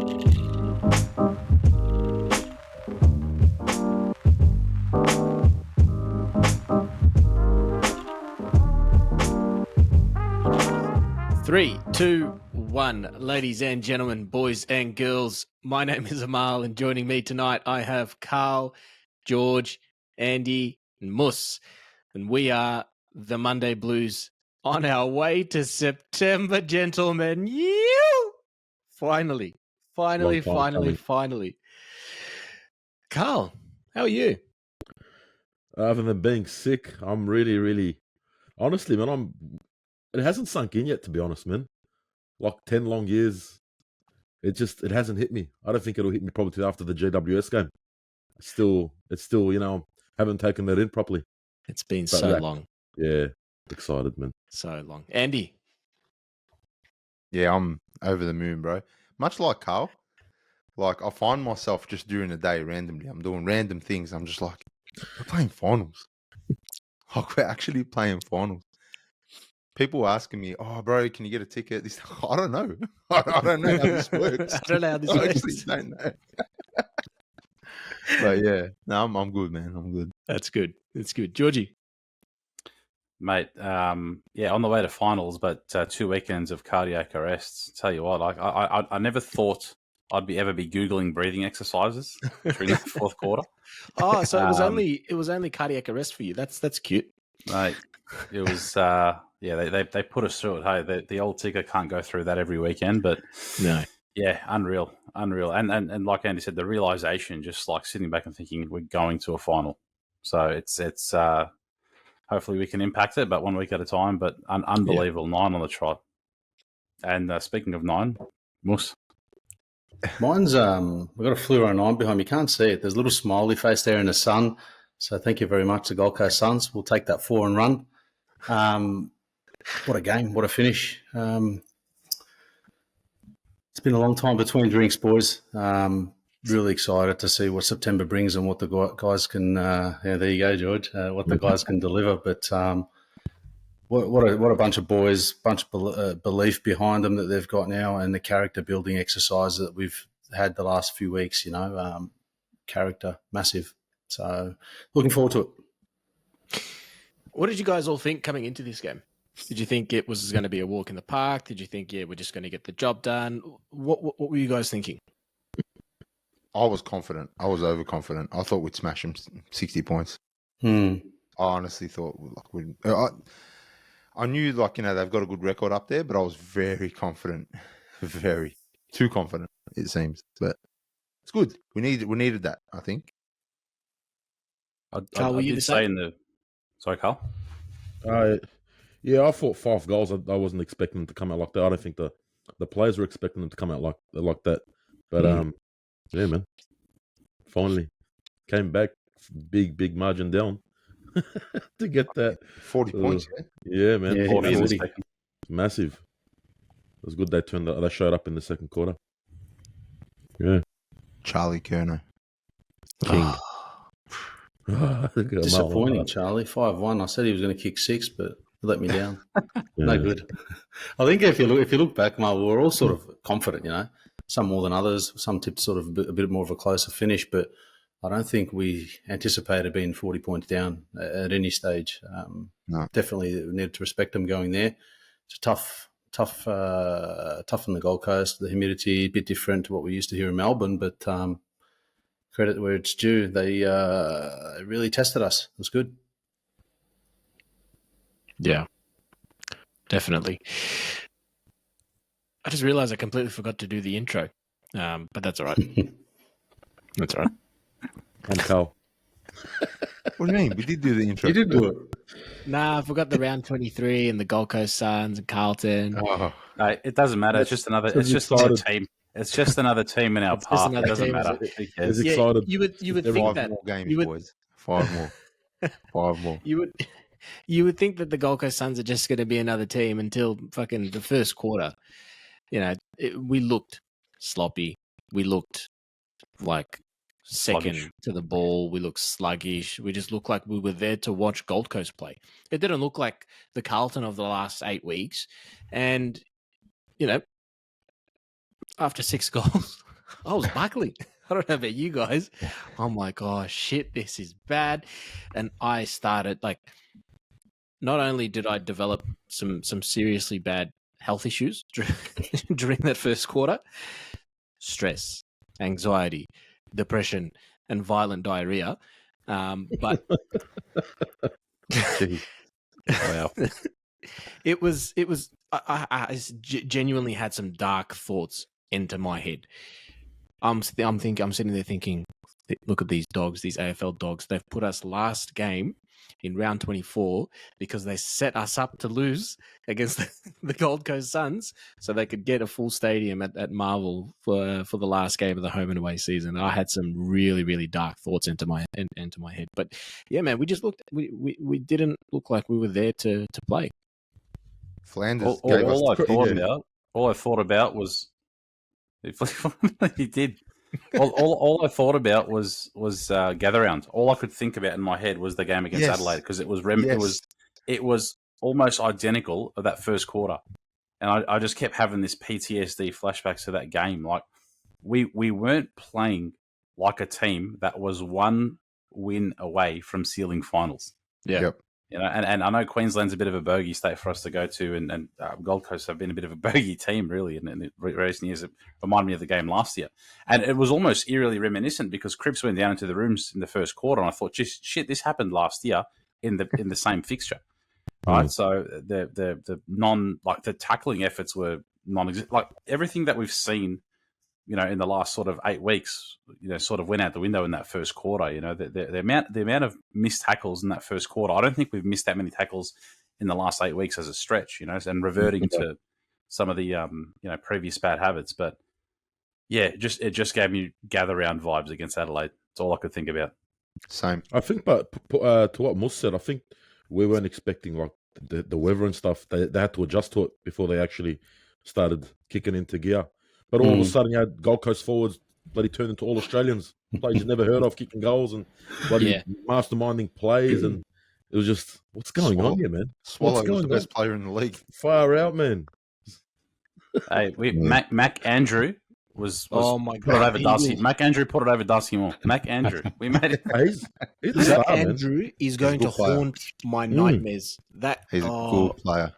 Three, two, one. Ladies and gentlemen, boys and girls, my name is Amal, and joining me tonight I have Carl, George, Andy, and Mus. And we are the Monday Blues on our way to September, gentlemen. Finally. Carl, how are you? Other than being sick, I'm really, honestly, man, it hasn't sunk in yet, to be honest, man. Like 10 long years, it hasn't hit me. I don't think it'll hit me probably till after the GWS game. It's still, haven't taken that in properly. It's been long. Yeah, excited, man. So long. Andy? Yeah, I'm over the moon, bro. Much like Carl, like I find myself just during the day randomly, I'm doing random things. I'm just like, we're playing finals. Like we're actually playing finals. People asking me, "Oh, bro, can you get a ticket?" I don't know. I don't know how this works. I don't know how this I works. actually don't know. But yeah, no, I'm good, man. I'm good. That's good. That's good. Georgie? Mate, on the way to finals, but 2 weekends of cardiac arrests. Tell you what, like I never thought I'd ever be Googling breathing exercises during the fourth quarter. Oh, so it was only cardiac arrest for you. That's cute. Mate, it was they put us through it. Hey, the old ticker can't go through that every weekend, but no. Yeah, unreal. And like Andy said, the realization, just like sitting back and thinking we're going to a final. So it's hopefully we can impact it, but 1 week at a time. But unbelievable, 9 on the trot. And speaking of 9, Mus. Mine's we've got a fluoro 9 behind me. You can't see it. There's a little smiley face there in the sun. So thank you very much, the Gold Coast Suns. We'll take that 4 and run. What a game! What a finish! It's been a long time between drinks, boys. Really excited to see what September brings and what the guys can. There you go, George. What the guys can deliver. But what a bunch of boys, bunch of belief behind them that they've got now, and the character building exercise that we've had the last few weeks. Character massive. So looking forward to it. What did you guys all think coming into this game? Did you think it was going to be a walk in the park? Did you think, we're just going to get the job done? What were you guys thinking? I was confident. I was overconfident. I thought we'd smash them 60 points. I honestly thought I knew they've got a good record up there, but I was very confident, very too confident it seems. But it's good. We needed that. I think. Carl, were you the same? Sorry, Carl. Yeah, I thought 5 goals. I wasn't expecting them to come out like that. I don't think the players were expecting them to come out like that. But yeah, man. Finally came back, big margin down to get that 40 points. Yeah, man. Yeah, 40. Massive. It was good. They showed up in the second quarter. Yeah. Charlie Kerno, King. Disappointing, Charlie. 5-1. I said he was going to kick 6, but he let me down. No good. I think if you look back, Mark, we were all sort of confident, some more than others. Some tipped sort of a bit more of a closer finish, but I don't think we anticipated being 40 points down at any stage. No. Definitely needed to respect them going there. It's tough on the Gold Coast. The humidity a bit different to what we used to here in Melbourne, but credit where it's due. They really tested us. It was good. Yeah, definitely. I just realized I completely forgot to do the intro, but that's all right. That's all right. I'm Carl. What do you mean? We did do the intro. You did do it. Nah, I forgot the round 23 and the Gold Coast Suns and Carlton. Oh, It doesn't matter. It's just another team. It's just another team in our park. It doesn't matter. He's excited. You would think 5 that more games, boys. 5 more. 5 more. You would think that the Gold Coast Suns are just going to be another team until fucking the first quarter. We looked sloppy. We looked like second sluggish to the ball. We looked sluggish. We just looked like we were there to watch Gold Coast play. It didn't look like the Carlton of the last 8 weeks. And, after 6 goals, I was buckling. I don't know about you guys. I'm like, oh shit, this is bad. And I started like, not only did I develop some seriously bad health issues during that first quarter, stress, anxiety, depression, and violent diarrhea. But Wow. it was I genuinely had some dark thoughts into my head. I'm sitting there thinking, look at these dogs, these AFL dogs. They've put us last game in round 24 because they set us up to lose against the Gold Coast Suns, so they could get a full stadium at Marvel for the last game of the home and away season. I had some really, really dark thoughts into my head. But yeah, man, we just looked. We didn't look like we were there to play. Flanders All, gave all, us I the thought yeah. about, all I thought about was he did. All I thought about was gather round. All I could think about in my head was the game against Yes. Adelaide because Yes. it was almost identical of that first quarter, and I just kept having this PTSD flashbacks to that game. Like we weren't playing like a team that was one win away from sealing finals. Yeah. Yep. You know, and I know Queensland's a bit of a bogey state for us to go to, and Gold Coast have been a bit of a bogey team, really, in recent years. It reminded me of the game last year. And it was almost eerily reminiscent because Cripps went down into the rooms in the first quarter, and I thought, just shit, this happened last year in the same fixture. Right? So the tackling efforts were non-existent. Like everything that we've seen, you know, in the last sort of 8 weeks, you know, sort of went out the window in that first quarter. You know, the amount of missed tackles in that first quarter, I don't think we've missed that many tackles in the last 8 weeks as a stretch. You know, and reverting to some of the previous bad habits. But yeah, it just gave me gather round vibes against Adelaide. That's all I could think about. Same. I think, but to what Mus said, I think we weren't expecting like the weather and stuff. They had to adjust to it before they actually started kicking into gear. But all of a sudden, you had Gold Coast forwards bloody turned into all Australians, players you'd never heard of, kicking goals and bloody masterminding plays. And it was just, what's going on here, man? Swallow was the best player in the league. Far out, man. Hey, Mac Andrew was oh my put it god, over Darcy. Mac Andrew put it over Darcy Moore. Mac Andrew, we made it. He's a star, man. Andrew is going to player. haunt my nightmares. He's a good player.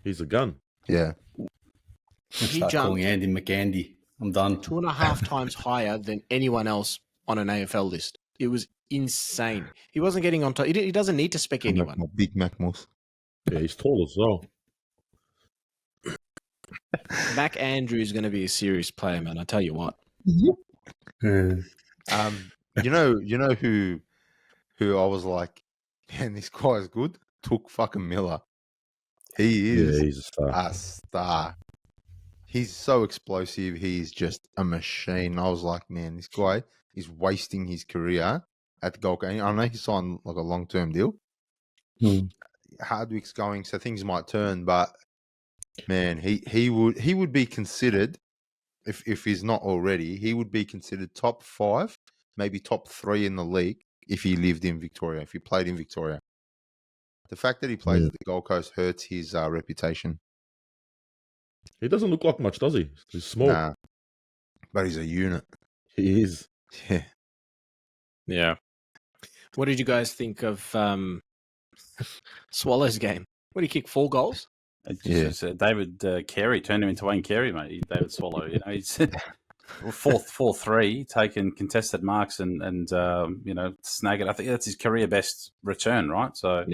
He's a gun. Yeah. He Start jumped calling Andy McAndy. I'm done. 2.5 times higher than anyone else on an AFL list. It was insane. He wasn't getting on top. He doesn't need to spec anyone. Big Mac Moss. Yeah, he's tall as well. Mac Andrew is going to be a serious player, man. I tell you what. You know who I was like, man, this guy is good. Took fucking Miller. He is he's a star. a star. He's so explosive. He's just a machine. I was like, man, this guy is wasting his career at the Gold Coast. I know he signed like a long-term deal. Hardwick's going, so things might turn. But man, he would be considered, if he's not already, he would be considered top 5, maybe top 3 in the league if he lived in Victoria, if he played in Victoria. The fact that he plays at the Gold Coast hurts his reputation. He doesn't look like much, does he? He's small. Nah, but he's a unit. He is. Yeah. Yeah. What did you guys think of Swallows game? What did he kick 4 goals? David Carey turned him into Wayne Carey, mate. David Swallow, you know, he's 4-3, taking contested marks and snag it. I think that's his career best return, right? So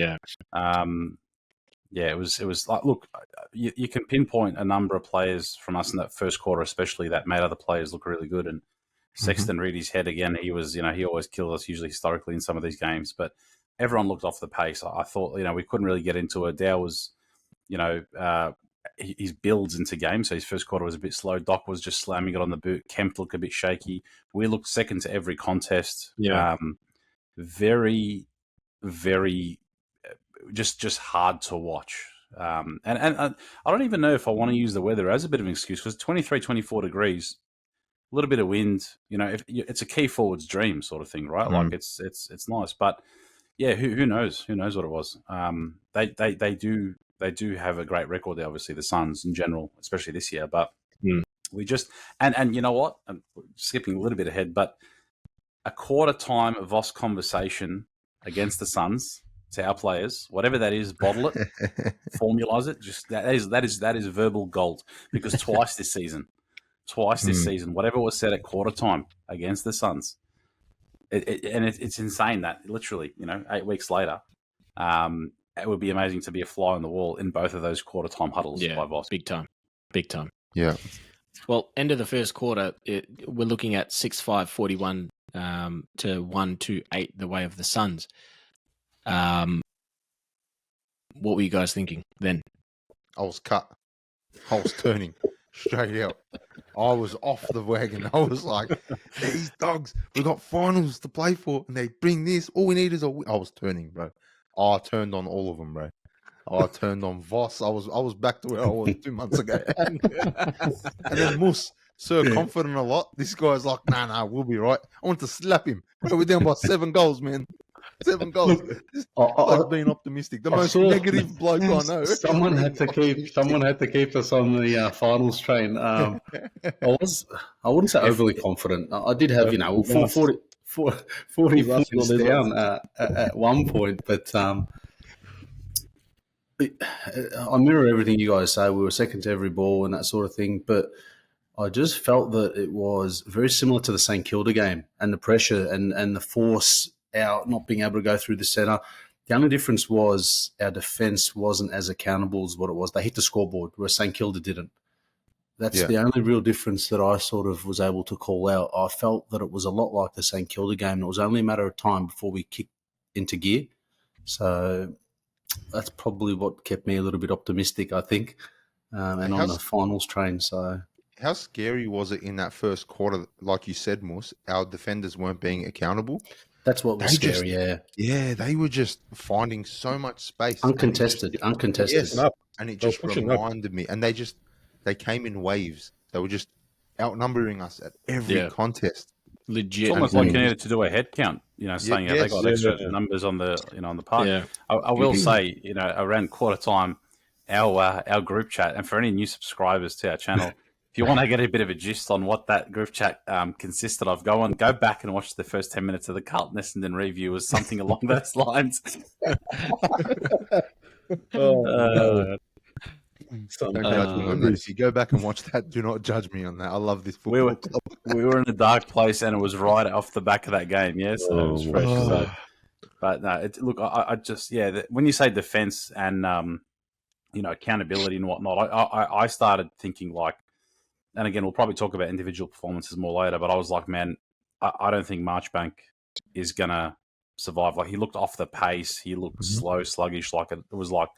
it was like, look, you can pinpoint a number of players from us in that first quarter, especially that made other players look really good. And Sexton read his head again. He was, he always killed us usually historically in some of these games, but everyone looked off the pace. I thought, we couldn't really get into it. Dow was, his builds into games. So his first quarter was a bit slow. Doc was just slamming it on the boot. Kemp looked a bit shaky. We looked second to every contest. Yeah. Very, very just hard to watch. And I don't even know if I want to use the weather as a bit of an excuse because 23, 24 degrees, a little bit of wind, it's a key forward's dream sort of thing, right? Like it's nice, but yeah, who knows? Who knows what it was? They do have a great record there, obviously the Suns in general, especially this year, but We just and you know what? I'm skipping a little bit ahead, but a quarter time Voss conversation against the Suns to our players, whatever that is, bottle it, formalize it. Just that is verbal gold, because twice this season, whatever was said at quarter time against the Suns, it's insane that literally, 8 weeks later, it would be amazing to be a fly on the wall in both of those quarter time huddles by Voss. Big time. Yeah. Well, end of the first quarter, we're looking at 6-5, 41 to 1-8 the way of the Suns. What were you guys thinking then? I was cut. I was turning straight out. I was off the wagon. I was like, these dogs, we got finals to play for, and they bring this. All we need is a win. I was turning, bro. I turned on all of them, bro. I turned on Voss. I was back to where I was 2 months ago. And then Moose, confident a lot. This guy's like, nah, we'll be right. I want to slap him. Bro, we're down by 7 goals, man. 7 goals. Like being optimistic. The most negative bloke I know. Someone had to keep us on the finals train. I wouldn't say overly confident. I did have 40 points down at one point, but I mirror everything you guys say. We were second to every ball and that sort of thing, but I just felt that it was very similar to the St Kilda game, and the pressure and the force out, not being able to go through the centre. The only difference was our defence wasn't as accountable as what it was. They hit the scoreboard, whereas St Kilda didn't. That's the only real difference that I sort of was able to call out. I felt that it was a lot like the St Kilda game. It was only a matter of time before we kicked into gear. So that's probably what kept me a little bit optimistic, I think, and on the finals train. So, how scary was it in that first quarter? Like you said, Moose, our defenders weren't being accountable. That's what was scary, Yeah, they were just finding so much space. Uncontested. Yes, and it just reminded me. And they came in waves. They were just outnumbering us at every contest. Legit. It's almost like you needed to do a head count, saying they got extra numbers on the on the park. Yeah. I will say, around quarter time, our group chat, and for any new subscribers to our channel, if you want to get a bit of a gist on what that group chat consisted of, go back and watch the first 10 minutes of the Carlton Essendon review or something along those lines. Don't judge me on that. If you go back and watch that, do not judge me on that. I love this football club. We were in a dark place, and it was right off the back of that game. Yeah, so it was fresh. So, but no, look, I just when you say defense and accountability and whatnot, I started thinking like, and again, we'll probably talk about individual performances more later. But I was like, man, I don't think Marchbank is gonna survive. Like, he looked off the pace. He looked slow, sluggish. Like it was like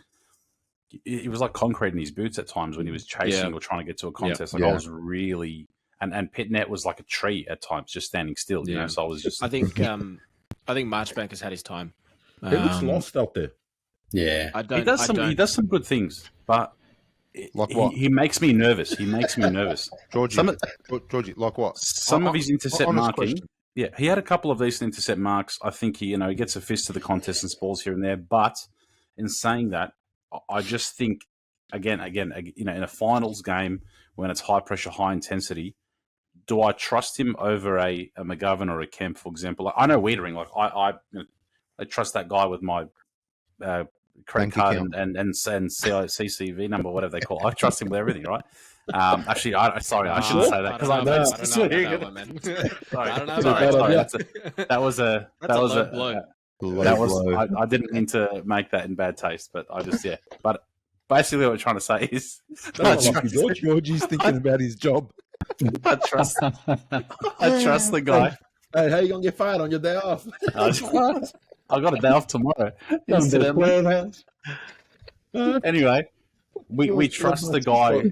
concrete in his boots at times when he was chasing or trying to get to a contest. I was really and Pitnet was like a tree at times, just standing still. So I was just. I think Marchbank has had his time. He looks lost out there. Yeah, he does some good things, but like what? He makes me nervous. Georgie, like what? Some of his intercept marking. Yeah, he had a couple of decent intercept marks. I think he gets a fist to the contest and balls here and there. But in saying that, I just think again, in a finals game when it's high pressure, high intensity, do I trust him over a McGovern or a Kemp, for example? Like, I know Wiedering. Like I trust that guy with my credit card and CCV number, whatever they call it. I trust him with everything, right? Actually, I shouldn't say that because I don't know about that one, man. Sorry. That was a blow. I didn't mean to make that in bad taste, but I just But basically, what I'm trying to say is, Georgie's thinking about his job. I trust the guy. Hey, how you gonna get fired on your day off? I got a day off tomorrow. Anyway, we trust the guy.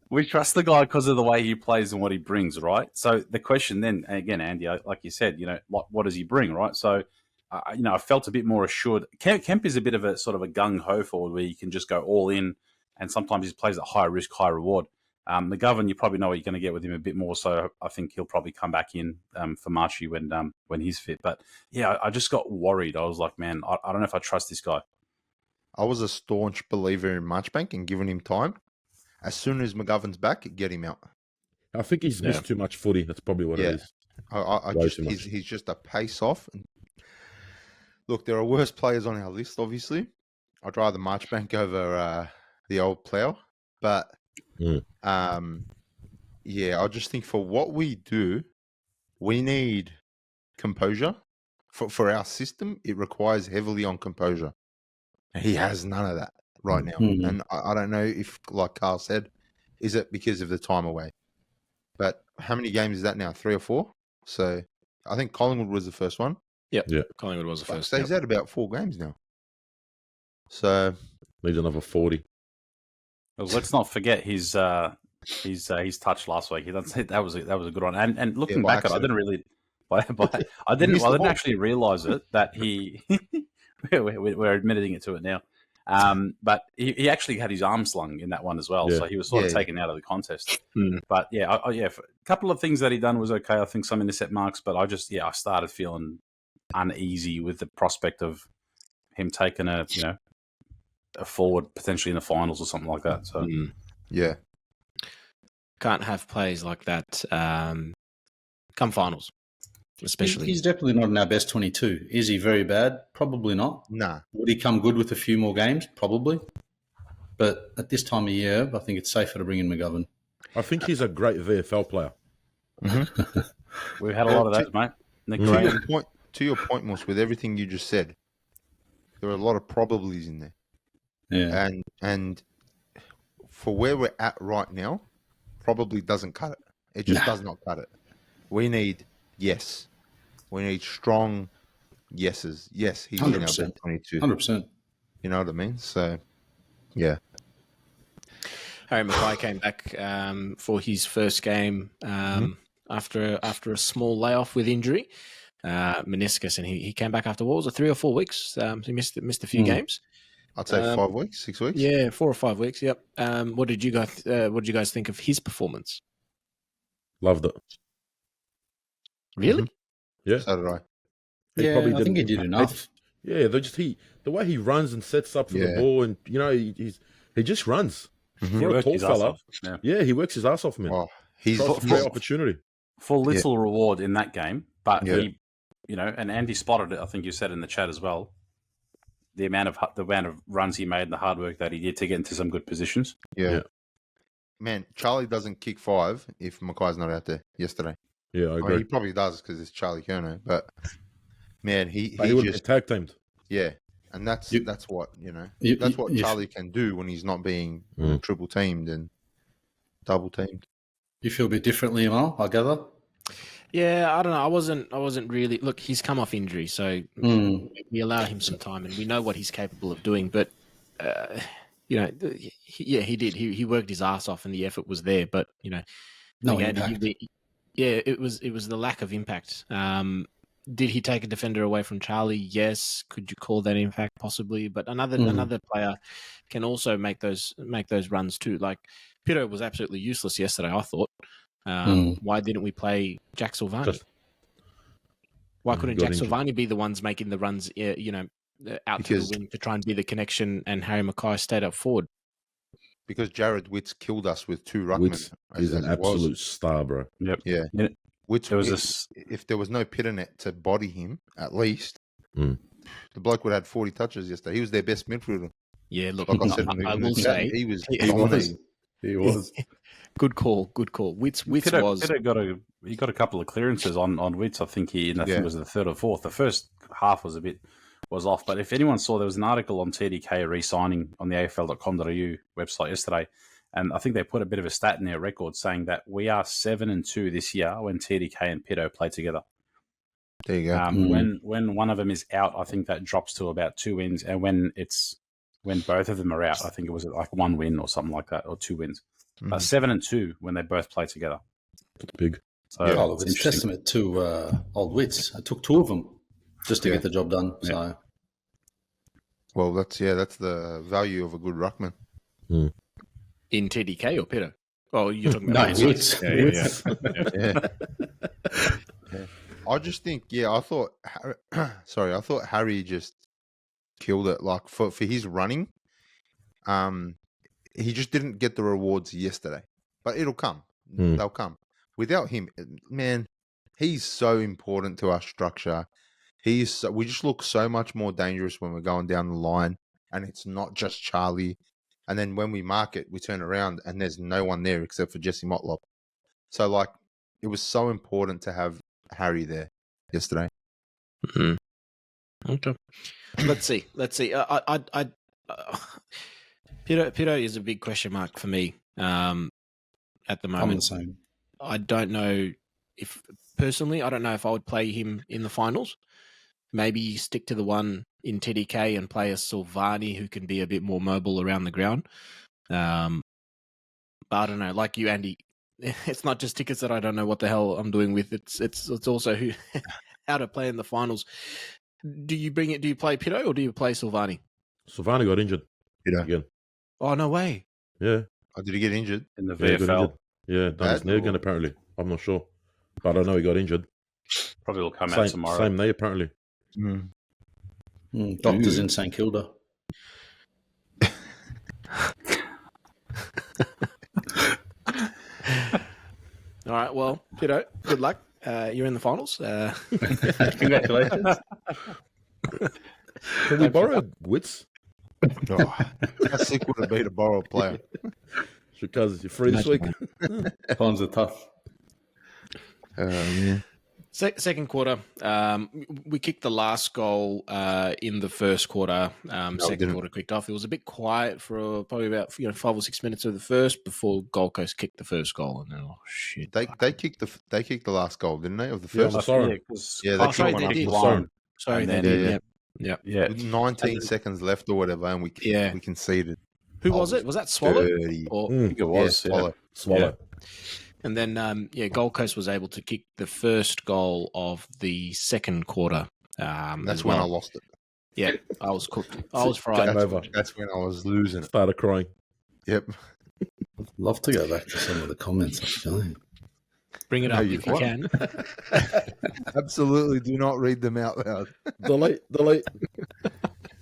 We trust the guy because of the way he plays and what he brings, right? So the question then, again, Andy, like you said, what does he bring, right? So, I felt a bit more assured. Kemp is a bit of a sort of a gung-ho forward where you can just go all in, and sometimes he plays at high risk, high reward. McGovern, you probably know what you're going to get with him a bit more, so I think he'll probably come back in for Marchie when he's fit. But, I just got worried. I was like, man, I don't know if I trust this guy. I was a staunch believer in Marchbank and giving him time. as soon as McGovern's back, get him out. I think he's missed too much footy. That's probably what Yeah. it is. I Way just too much. he's just a pace off. Look, there are worse players on our list. Obviously, I'd rather Marchbank over the old Plough, but yeah, I just think for what we do, we need composure. For our system, it requires heavily on composure. He has none of that right now, and I don't know if, like Carl said, is it because of the time away? But how many games is that now? 3 or 4? So I think Collingwood was the first one. Yeah. Yeah. Collingwood was the first. So he's at about 4 games now. So Needs another 40. Well, let's not forget his touch last week. That was a good one. And looking back at it, I didn't really, I didn't actually realize it that he. we're admitting it to it now. But he actually had his arm slung in that one as well, so he was sort of taken out of the contest. But yeah, a couple of things that he done was okay. I think some intercept marks, but I started feeling uneasy with the prospect of him taking a forward potentially in the finals or something like that. So yeah, can't have plays like that come finals. Especially, he's definitely not in our best 22. Is he very bad? Probably not. Nah. Would he come good with a few more games? Probably. But at this time of year, I think it's safer to bring in McGovern. I think he's a great VFL player. We've had a lot of those, mate. To your point, Moss, with everything you just said, there are a lot of probablys in there. Yeah. And for where we're at right now, probably doesn't cut it. It just does not cut it. We need yes. We need strong yeses. Yes, he's 100%. in our best 22. 100%. You know what I mean? So, yeah. Harry Mackay came back for his first game after a small layoff with injury, meniscus, and he came back after what was it, 3 or 4 weeks? He missed a few games. I'd say 5 weeks, 6 weeks. Yeah, 4 or 5 weeks. Yep. What did you guys think of his performance? Loved it. Really? Yeah. So did I. I think he did enough. Yeah, the way he runs and sets up for the ball, and he just runs. For a tall fella, he works his ass off, man. Oh, he's a great opportunity for little reward in that game, but he, and Andy spotted it. I think you said in the chat as well. The amount of runs he made and the hard work that he did to get into some good positions. Yeah. Man, Charlie doesn't kick 5 if Mackay's not out there yesterday. Yeah, I agree. He probably does because it's Charlie Kerno, but man, he would just be tag teamed. Yeah, and that's what that's what Charlie can do when he's not being triple teamed and double teamed. You feel a bit differently, Amal, I gather. Yeah, I don't know. I wasn't really. Look, he's come off injury, so we allow him some time, and we know what he's capable of doing. But he did. He worked his ass off, and the effort was there. But it was the lack of impact. Did he take a defender away from Charlie? Yes. Could you call that impact? Possibly. But another player can also make those runs too. Like Pito was absolutely useless yesterday, I thought. Why didn't we play Jack Silvani? Why couldn't Jack Silvani be the ones making the runs, out to the wing to try and be the connection, and Harry Mackay stayed up forward? Because Jared Witts killed us with 2 ruckmen. He's an absolute star, bro. Yep. Yeah. Witts, was if there was no Pitternet to body him, at least, the bloke would have had 40 touches yesterday. He was their best midfielder. Yeah, look, like I said, I will say he was. He was. Good call. Witts Pitter got a couple of clearances on Witts. I think I think it was the 3rd or 4th. The first half was off. But if anyone saw, there was an article on TDK re-signing on the afl.com.au website yesterday, and I think they put a bit of a stat in their record saying that we are 7-2 this year when TDK and Pitto play together. There you go. When one of them is out, I think that drops to about 2 wins, and when both of them are out, I think it was like 1 win or something like that, or 2 wins. But 7-2 when they both play together. That's big. So it's testament to old Witts. It took 2 of them just to get the job done. Yeah. So, well, that's the value of a good ruckman. In TDK or Pitto? Oh, you're talking about Witts. Yeah. I just think, I thought Harry just killed it. Like for his running, he just didn't get the rewards yesterday. But it'll come. Hmm. They'll come. Without him, man, he's so important to our structure. We just look so much more dangerous when we're going down the line, and it's not just Charlie. And then when we mark it, we turn around and there's no one there except for Jesse Motlop. So like, it was so important to have Harry there yesterday. Okay. Let's see. Pito is a big question mark for me at the I'm moment. the same. I don't know if personally, I don't know if I would play him in the finals. Maybe stick to the one in TDK and play a Silvani who can be a bit more mobile around the ground. But I don't know, like you, Andy, it's not just tickets that I don't know what the hell I'm doing with. It's also who how to play in the finals. Do you play Pito or do you play Silvani? Silvani got injured again. Oh, no way. Yeah. Oh, did he get injured? in the Yeah, he got VFL. injured. Yeah, done his Bad knee again, or- apparently. I'm not sure. But I know he got injured. Probably will come out tomorrow. Same knee, apparently. Doctors in St Kilda. All right, well, Pito, good luck. You're in the finals. Congratulations. Can we borrow wits? Oh, how sick would it be to borrow a player? Because you're free this week. Times are tough. Yeah. Second quarter, we kicked the last goal in the first quarter. Second didn't. quarter kicked off. It was a bit quiet for probably about 5 or 6 minutes of the first before Gold Coast kicked the first goal, and then shit. They kicked the last goal, didn't they? Of the Yeah, first. I'm sorry. Yeah, Oh, sorry, they did. Sorry, And they then- did. yeah. Yeah. With 19 seconds left or whatever, and we conceded. Who was it? Was that Swallow? Dirty. Or, I think it was. Yeah, Swallow. Swallow. and then Gold Coast was able to kick the first goal of the second quarter. That's as when I well. lost it. Yeah, I was cooked. I was fried. Game over. That's when I was losing it. Started crying. Yep. I'd love to go back to some of the comments, actually. Bring it No, up you if you won't. can. Absolutely do not read them out loud. Delete.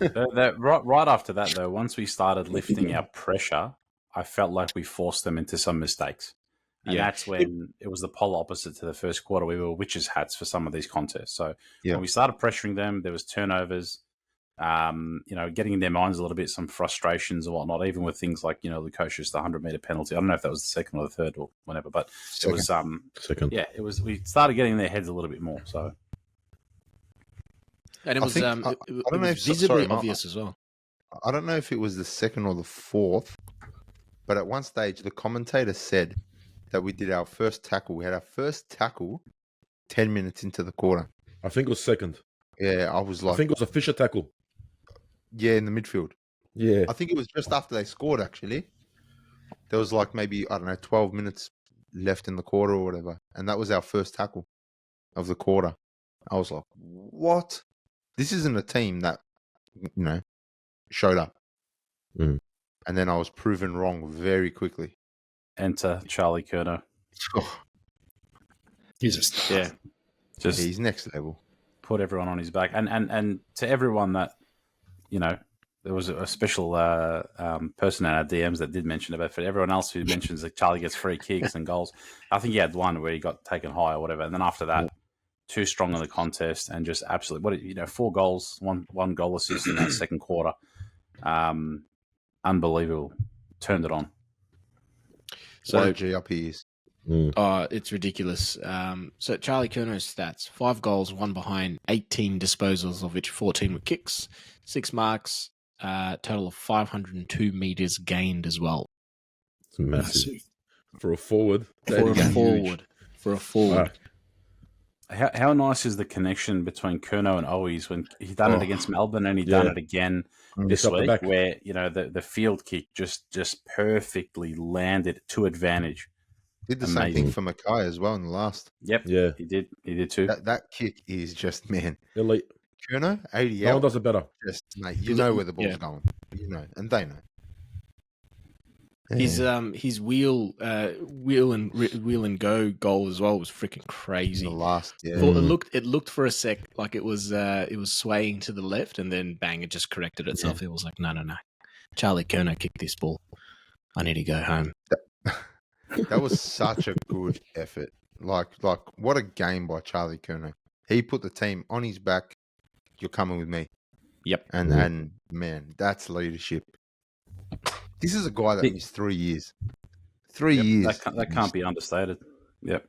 Right after that, though, once we started lifting our pressure, I felt like we forced them into some mistakes. And Yeah. that's when it was the polar opposite to the first quarter. We were witches' hats for some of these contests. So Yeah. when we started pressuring them, there was turnovers, getting in their minds a little bit, some frustrations and whatnot, even with things like, Lukosius, the 100-meter penalty. I don't know if that was the second or the third or whatever, but it was, Second. it was, we started getting in their heads a little bit more. So And it I was, think- it I don't know was if- visibly sorry, Mark. obvious as well. I don't know if it was the second or the fourth, but at one stage the commentator said that we did our first tackle. We had our first tackle 10 minutes into the quarter. I think it was second. Yeah, I was I like, think it was a Fisher tackle. yeah, in the midfield. Yeah. I think it was just after they scored, actually. There was like maybe, 12 minutes left in the quarter or whatever. And that was our first tackle of the quarter. I was like, what? This isn't a team that, showed up. Mm. And then I was proven wrong very quickly. enter Charlie Curnow. He's just Yeah. Just He's next level. put everyone on his back. And to everyone that, there was a special person in our DMs that did mention about it. For everyone else who mentions that Charlie gets free kicks and goals, I think he had one where he got taken high or whatever. And then after that, too strong in the contest and just absolutely, 4 goals, one goal assist in that second quarter. Unbelievable. Turned it on. So, what So a G up he is. it's ridiculous. So Charlie Curnow's stats: 5 goals, 1 behind, 18 disposals, of which 14 were kicks, 6 marks, total of 502 meters gained as well. It's massive. For a forward. For a that is forward. For a forward. How nice is the connection between Curnow and Owies when he done it against Melbourne and he done it again this Up the week, back. where the field kick just perfectly landed to advantage. Did the same Amazing. thing for Mackay as well in the last. Yep, Yeah. he did too. That kick is just, man. Elite. Curnow, 80 No one out. does it better. Just, mate, you know where the ball's Yeah. going. You know, and they know. His wheel and go goal as well was freaking crazy. The last, yeah. Thought it looked for a sec like it was swaying to the left, and then bang, it just corrected itself. It was like no. Charlie Curnow kicked this ball. I need to go home. That was such a good effort. Like what a game by Charlie Curnow. He put the team on his back. You're coming with me. Yep. And man, that's leadership. This is a guy that missed 3 years. 3 years. That can't be understated. Yep.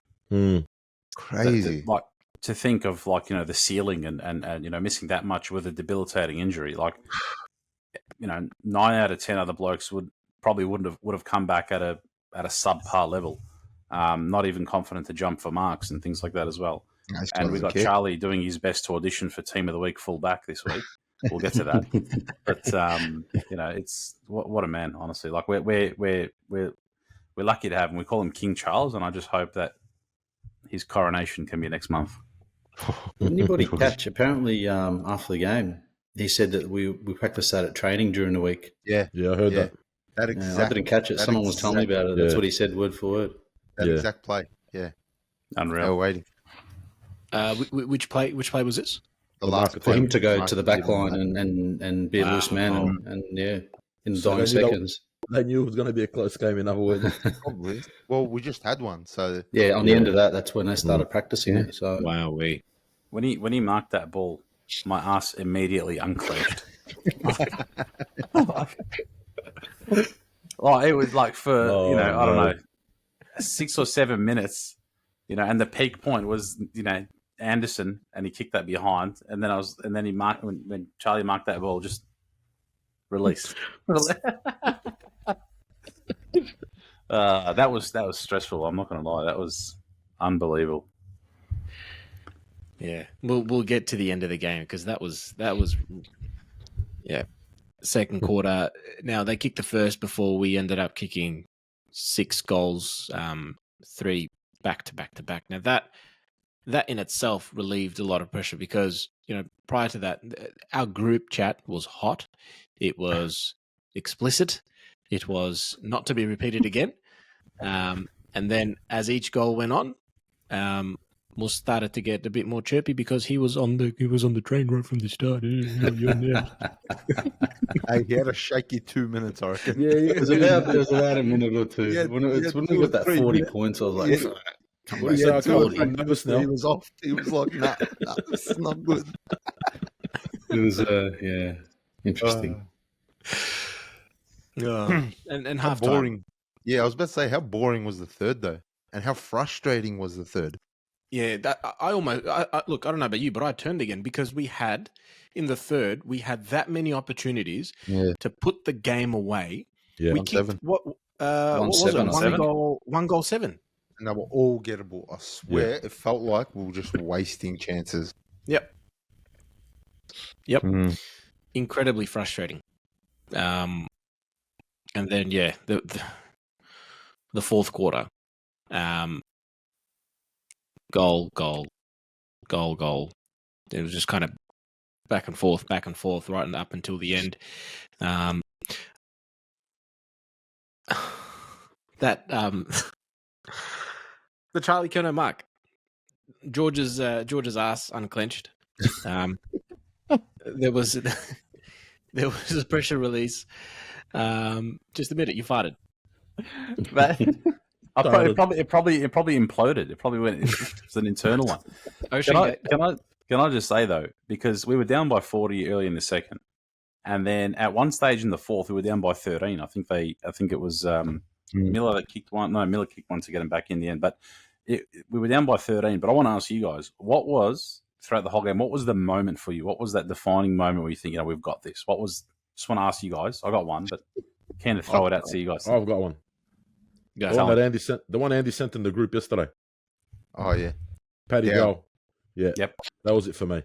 Crazy. Like to think of the ceiling and missing that much with a debilitating injury. Like 9 out of 10 other blokes would have come back at a subpar level. Not even confident to jump for marks and things like that as well. And we got Charlie doing his best to audition for Team of the Week fullback this week. We'll get to that. But it's what a man, honestly. Like we're lucky to have him. We call him King Charles, and I just hope that his coronation can be next month. Anybody catch? Apparently, after the game, he said that we practiced that at training during the week. Yeah, I heard that. That exact, I didn't catch it. Someone was telling me about it. That's what he said, word for word. That exact play. Yeah, unreal. They were waiting. Which play was this? The last For him to go to the back line and be a loose man and in the dying seconds. They knew it was going to be a close game, in other words. Probably. Well, we just had one, so on the end of that, that's when they started practicing it. So wow, when he marked that ball, my ass immediately unclenched. Oh, it was like for I don't know, 6 or 7 minutes, and the peak point was Anderson, and he kicked that behind, and then he marked when Charlie marked that ball, just release. That was stressful. I'm not going to lie. That was unbelievable. Yeah, we'll get to the end of the game because that was second quarter. Now they kicked the first before we ended up kicking 6 goals, 3 back to back. Now that in itself relieved a lot of pressure because prior to that our group chat was hot. It was explicit. It was not to be repeated again. And then as each goal went on, Mus started to get a bit more chirpy because he was on the train right from the start. Hey, he had a shaky 2 minutes, I reckon. Yeah, it was about a minute or two. Yeah, when we got that 40 points, I was like, He was off. He was like, nah, this is not good. It was, interesting. And half boring. Yeah, I was about to say, how boring was the third, though? And how frustrating was the third? Yeah, I look, I don't know about you, but I turned again because in the third, we had that many opportunities to put the game away. Yeah, we kicked, what was it? 1 goal 7. And they were all gettable. I swear, it felt like we were just wasting chances. Yep. Incredibly frustrating. And then the fourth quarter, goal. It was just kind of back and forth, right up until the end. The Charlie Curnow mark, George's ass unclenched. There was a pressure release. Just a minute, you farted. It probably imploded. It probably went. It's an internal one. Can I just say though, because we were down by 40 early in the second, and then at one stage in the fourth we were down by 13. I think it was Miller that kicked one. No, Miller kicked one to get him back in the end. But we were down by 13. But I want to ask you guys, what was throughout the whole game? What was the moment for you? What was that defining moment where you think, we've got this? What was? Just want to ask you guys. I got one, but can throw it out to you guys. I've got one. The one Andy sent in the group yesterday. Oh yeah, Paddy Dowell. Yeah. Yep. That was it for me.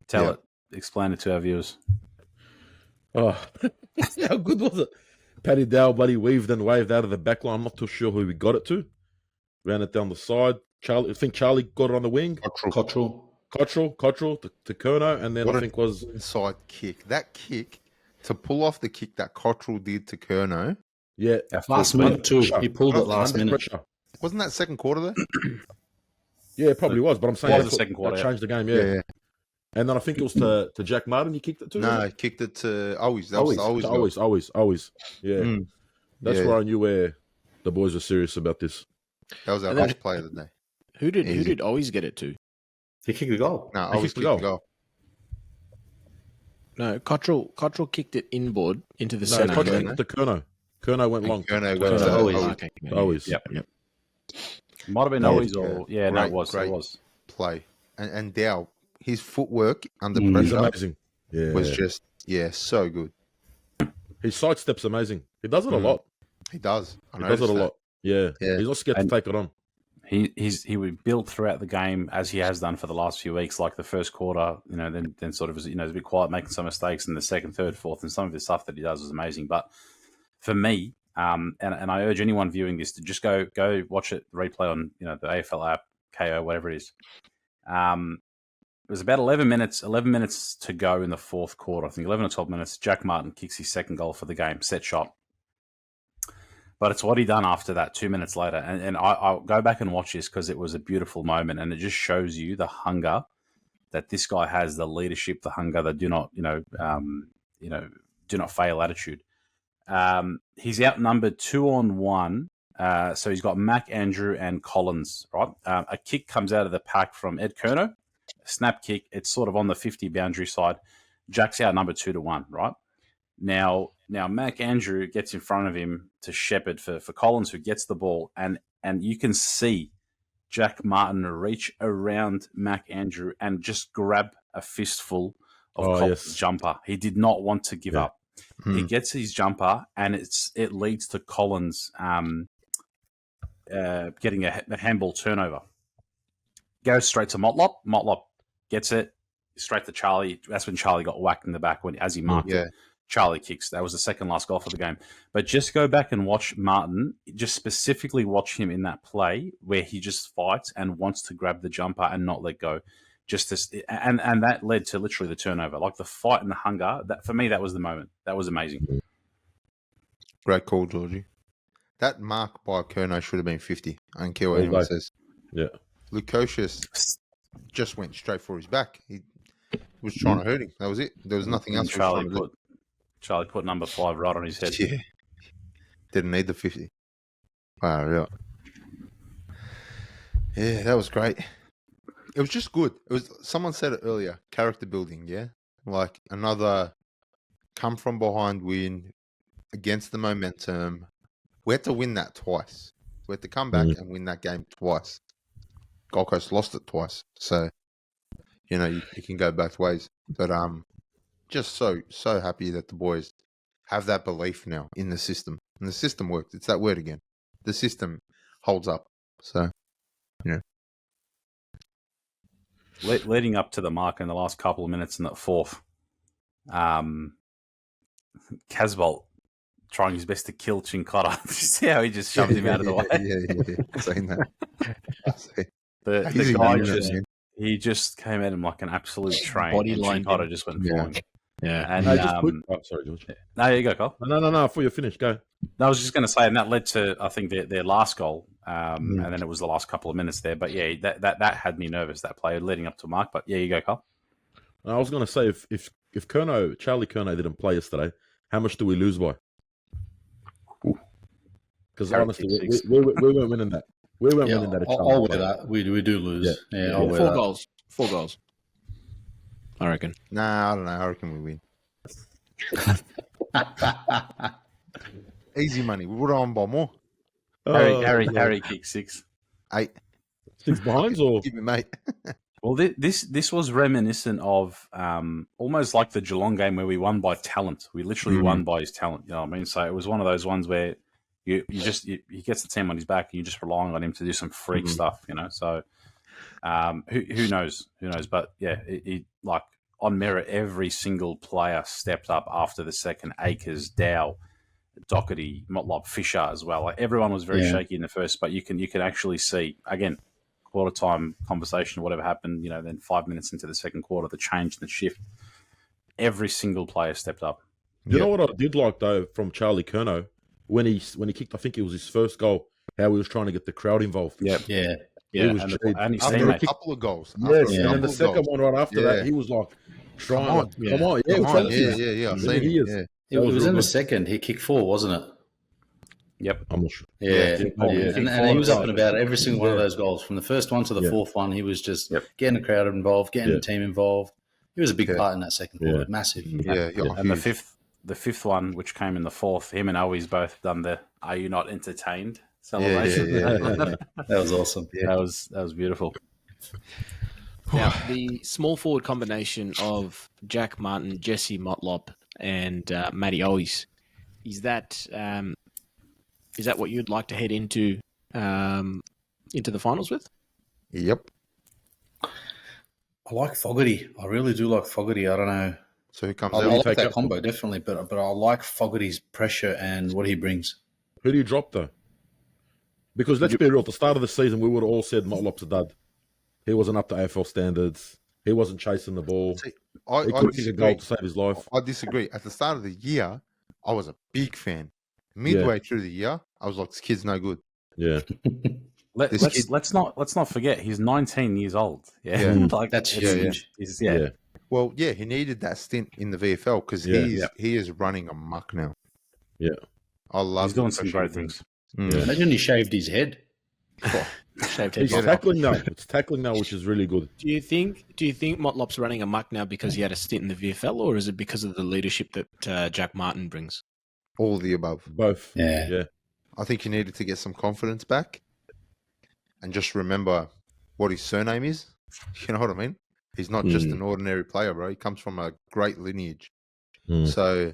Tell it. Explain it to our viewers. Oh, how good was it? Paddy Dowell bloody weaved and waved out of the back line. I'm not too sure who he got it to. Ran it down the side. I think Charlie got it on the wing. Cottrell to Curnow, and then I think was inside kick. That kick to pull off the kick that Cottrell did to Curnow. Yeah, last minute too. He pulled it last minute. Wasn't that second quarter there? Yeah, it probably was. But I'm saying the second quarter. That changed the game. Yeah. And then I think it was to Jack Martin. You kicked it to? No, he kicked it to always. Always. Yeah. That's Yeah. where I knew where the boys were serious about this. That was our And then- best player of the day. Who Easy. did always get it to? He kicked the goal. No, I He was kicked the kicked the goal. goal. No, Cottrell kicked it inboard into the No, center. Cottrell and then- kicked to Kerno. Kerno went long. Kerno went to Oh, Owies. okay. Owies. Yep. Might have been No, Owies or yeah, no, it was. great It was. play. And Dow, his footwork under Mm. He's pressure amazing. Yeah. was just, so good. His sidestep's amazing. He does it a lot. He does. I He does it noticed a that. lot. Yeah. Yeah. He's not scared And- to take it on. He would build throughout the game as he has done for the last few weeks. Like the first quarter, then sort of was a bit quiet, making some mistakes, and the second, third, fourth, and some of the stuff that he does is amazing. But for me, and I urge anyone viewing this to just go watch it replay on the AFL app, KO, whatever it is. It was about 11 minutes to go in the fourth quarter. I think 11 or 12 minutes. Jack Martin kicks his second goal for the game, set shot. But it's what he done after that 2 minutes later. And I'll go back and watch this because it was a beautiful moment. And it just shows you the hunger that this guy has, the leadership, the hunger, the do not fail attitude. He's outnumbered 2-on-1. So he's got Mac Andrew and Collins, right? A kick comes out of the pack from Ed Kerno. Snap kick. It's sort of on the 50 boundary side. Jack's outnumbered 2-1, right? Now Mac Andrew gets in front of him to shepherd for Collins, who gets the ball, and you can see Jack Martin reach around Mac Andrew and just grab a fistful of Collins' jumper. He did not want to give up. He gets his jumper, and it leads to Collins getting a handball turnover. Goes straight to Motlop. Motlop gets it straight to Charlie. That's when Charlie got whacked in the back as he marked it. Charlie kicks. That was the second last goal for the game. But just go back and watch Martin. Just specifically watch him in that play where he just fights and wants to grab the jumper and not let go. Just this, and that led to literally the turnover. Like the fight and the hunger. That for me, that was the moment. That was amazing. Great call, Georgie. That mark by Kerno should have been 50. I don't care what anyone says. Yeah. Lukosius just went straight for his back. He was trying to hurt him. That was it. There was nothing else. Charlie put number 5 right on his head. Yeah. Didn't need the 50. Wow, yeah. Yeah, that was great. It was just good. It was. Someone said it earlier. Character building, yeah? Like another come from behind win against the momentum. We had to win that twice. We had to come back and win that game twice. Gold Coast lost it twice. So, you can go both ways. But just so happy that the boys have that belief now in the system. And the system works. It's that word again. The system holds up. So, Leading up to the mark in the last couple of minutes in that fourth, Casbolt trying his best to kill Chincotta. You see how he just shoved him out of the way? Yeah. I've seen that. The guy he just came at him like an absolute train. Body and line Chincotta just went flying. Yeah. And sorry, George. no, there you go, Kyle. No. Before you finish, go. I was just going to say, and that led to I think their last goal, and then it was the last couple of minutes there. But yeah, that had me nervous, that play leading up to mark. But yeah, you go, Kyle. I was going to say if Charlie Kerno didn't play yesterday, how much do we lose by? Because honestly, we weren't winning that. We weren't winning that. I'll wear that. We do lose. Yeah, I'll wear 4 that. goals. 4 goals. I reckon. Nah, I don't know. I reckon we win. Easy money. We would have won by more. Harry kicked 6. 8. 6 behinds or Give me, mate. Well, this was reminiscent of almost like the Geelong game where we won by talent. We literally won by his talent. You know what I mean? So it was one of those ones where he gets the team on his back and you're just relying on him to do some freak stuff, So who knows? Who knows? But yeah, he like on merit, every single player stepped up after the second. Akers, Dow, Doherty, Motlop, Fisher as well. Like everyone was very shaky in the first, but you can actually see again. Quarter time conversation, whatever happened, then 5 minutes into the second quarter, the change, the shift, every single player stepped up. You know what I did like though from Charlie Kerno when he kicked, I think it was his first goal, how he was trying to get the crowd involved. Yeah. And his After a teammates. couple of goals. Yes, and then the second one right after that, he was like, trying, come on. Yeah. I've seen it. It It was in the second. He kicked 4, wasn't it? Yep. I'm not sure. Yeah, Kick yeah. forward, kick And he forward was up side. and about every single one of Yeah. those goals, from the first one to the Yeah. fourth one. He was just Yep. getting the crowd involved, getting Yeah. the team involved. He was a big Yeah. part in that second quarter, Yeah. massive. Yeah, And the huge. fifth one, which came in the fourth, him and Owi's both done the "Are you not entertained?" celebration. Yeah. That was awesome. Yeah. That was beautiful. Now, the small forward combination of Jack Martin, Jesse Motlop, and Matty Owies, is that what you'd like to head into the finals with? Yep. I like Fogarty. I really do like Fogarty. I don't know. So who comes I out? like take that up- combo, definitely, but I like Fogarty's pressure and what he brings. Who do you drop though? Because let's be real, at the start of the season, we would have all said Motlop's a dud. He wasn't up to AFL standards. He wasn't chasing the ball. See, He couldn't kick a goal to save his life. I disagree. At the start of the year, I was a big fan. Midway through the year, I was like, "This kid's no good." Yeah. Let's not forget he's 19 years old. Yeah, Yeah. like That's it's- huge. he's- Yeah. Well, yeah, he needed that stint in the VFL because Yeah. he is running amok now. Yeah. I love. He's doing the some pressure great he brings. things. Yeah. Imagine he shaved his head. Shaved He's head. tackling now. It's tackling now, which is really good. Do you think Motlop's running amok now because he had a stint in the VFL, or is it because of the leadership that Jack Martin brings? All of the above. Both. Yeah. Yeah. I think he needed to get some confidence back, and just remember what his surname is. You know what I mean? He's not just an ordinary player, bro. He comes from a great lineage. Mm. So,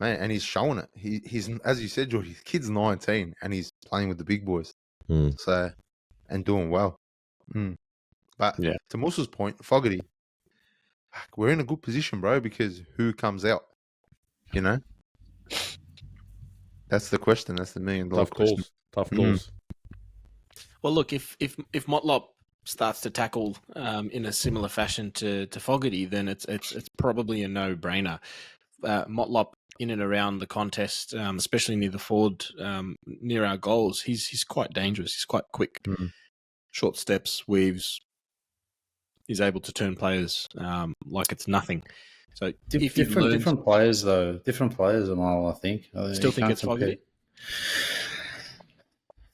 man, and he's showing it. He's, as you said, George, his kid's 19 and he's playing with the big boys. Mm. So, and doing well. But Yeah. to Musa's point, Fogarty, we're in a good position, bro, because who comes out? You know? That's the question. That's the $1 million Tough question. calls. Tough Mm. calls. Well, look, if Motlop starts to tackle in a similar fashion to Fogarty, then it's probably a no-brainer. Motlop in and around the contest, especially near the forward, near our goals, he's quite dangerous. He's quite quick, short steps, weaves. He's able to turn players like it's nothing. So if you've learned, Different players, though. Different players, Amal, I think. still think it's Fogarty.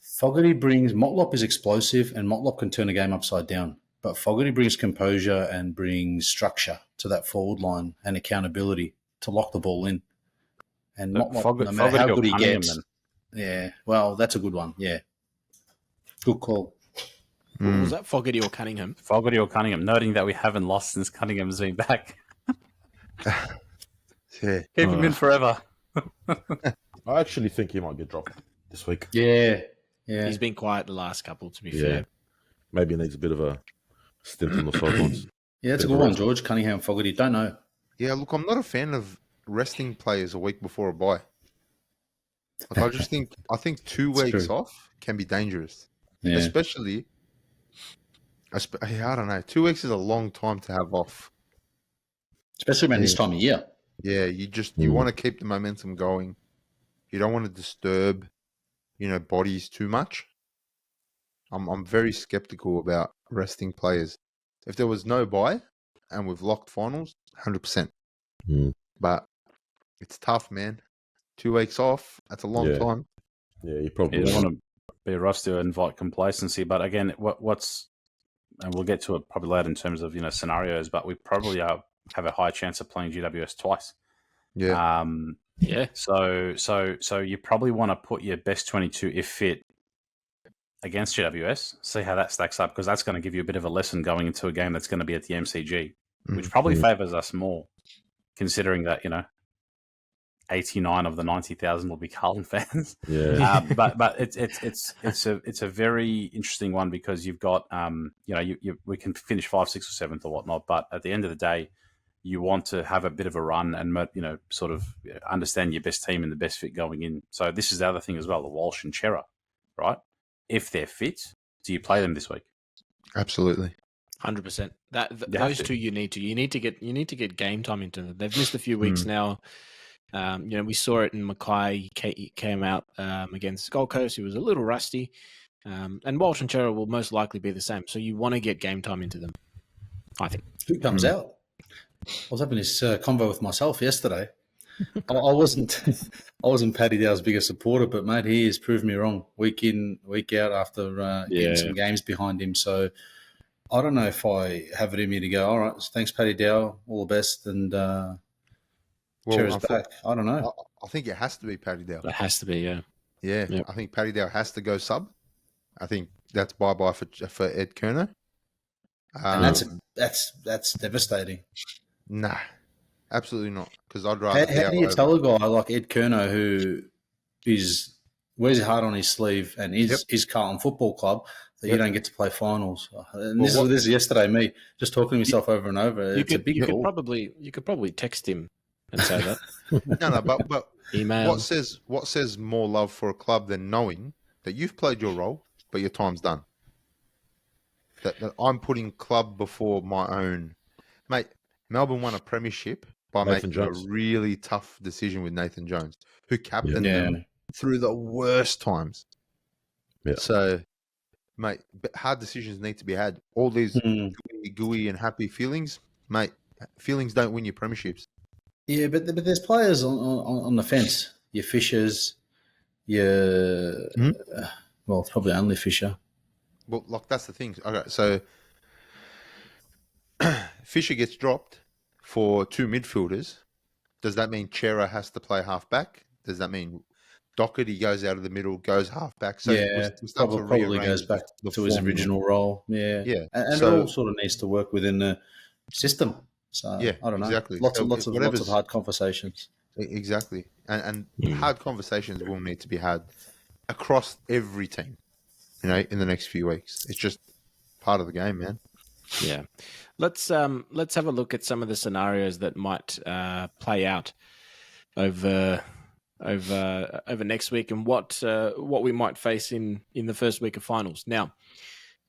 Fogarty brings... Motlop is explosive, and Motlop can turn a game upside down. But Fogarty brings composure and brings structure to that forward line and accountability to lock the ball in. And But Motlop, Fogarty no matter how or good he Cunningham, gets... then? Yeah, well, that's a good one, yeah. Good call. Was that Fogarty or Cunningham? Fogarty or Cunningham, noting that we haven't lost since Cunningham's been back. Yeah. Keep him in forever. I actually think he might get dropped this week. Yeah, yeah. He's been quiet the last couple, to be Yeah. fair. Maybe he needs a bit of a stint on the sidelines. Yeah, that's a good one, George. Cunningham, Fogarty. Don't know. Yeah, look, I'm not a fan of resting players a week before a bye. Like, I think 2 It's weeks true. off can be dangerous. Yeah. Especially, I don't know, 2 weeks is a long time to have off. Especially around this time of year. Yeah, you want to keep the momentum going. You don't want to disturb, bodies too much. I'm very skeptical about resting players. If there was no bye and we've locked finals, 100%. Mm. But it's tough, man. 2 weeks off, that's a long Yeah. time. Yeah, you probably You don't will. want to be rusty or invite complacency. But again, what's and we'll get to it probably later in terms of scenarios. But we probably have a high chance of playing GWS twice. Yeah. Yeah. So you probably want to put your best 22 if fit against GWS. See how that stacks up because that's going to give you a bit of a lesson going into a game that's going to be at the MCG, which probably favors us more, considering that 89 of the 90,000 will be Carlton fans. Yeah. But it's a very interesting one because you've got we can finish 5th, 6th, or 7th or whatnot, but at the end of the day, you want to have a bit of a run and sort of understand your best team and the best fit going in. So this is the other thing as well: the Walsh and Chera, right? If they're fit, do you play them this week? Absolutely. 100%. have Those to. two you need to get game time into them. They've missed a few weeks now. We saw it in Mackay. He came out against Gold Coast. He was a little rusty, and Walsh and Chera will most likely be the same. So you want to get game time into them, I think. Who comes out? I was having this convo with myself yesterday. I wasn't I wasn't Paddy Dow's biggest supporter, but mate, he has proved me wrong week in, week out after getting some games behind him. So I don't know if I have it in me to go, all right, thanks Paddy Dow, all the best, and cheers back. I don't know. I think it has to be Paddy Dow. It has to be, yeah. Yeah, Yep. I think Paddy Dow has to go sub. I think that's bye-bye for Ed Kerner. And that's devastating. Nah, absolutely not. Because I'd rather. How do you tell a guy like Ed Kerner who wears his heart on his sleeve and is Carlton Football Club that you don't get to play finals? And this is yesterday. Me just talking to myself over and over. It's a big call. You could probably text him and say that. No, but email. What says more love for a club than knowing that you've played your role, but your time's done. That I'm putting club before my own. Mate, Melbourne won a premiership by making a really tough decision with Nathan Jones, who captained them through the worst times. Yeah. So, mate, hard decisions need to be had. All these gooey and happy feelings, mate, feelings don't win you premierships. Yeah, but there's players on the fence. Your Fishers, well, it's probably only Fisher. Well, like that's the thing. Okay, so Fisher gets dropped for two midfielders. Does that mean Chera has to play half back? Does that mean Doherty goes out of the middle, goes half back? So probably goes back to his original role. Yeah. And so, it all sort of needs to work within the system. So I don't know. Exactly. Lots of hard conversations. Exactly. And hard conversations will need to be had across every team, in the next few weeks. It's just part of the game, man. Yeah. Let's have a look at some of the scenarios that might play out over next week and what we might face in the first week of finals. Now,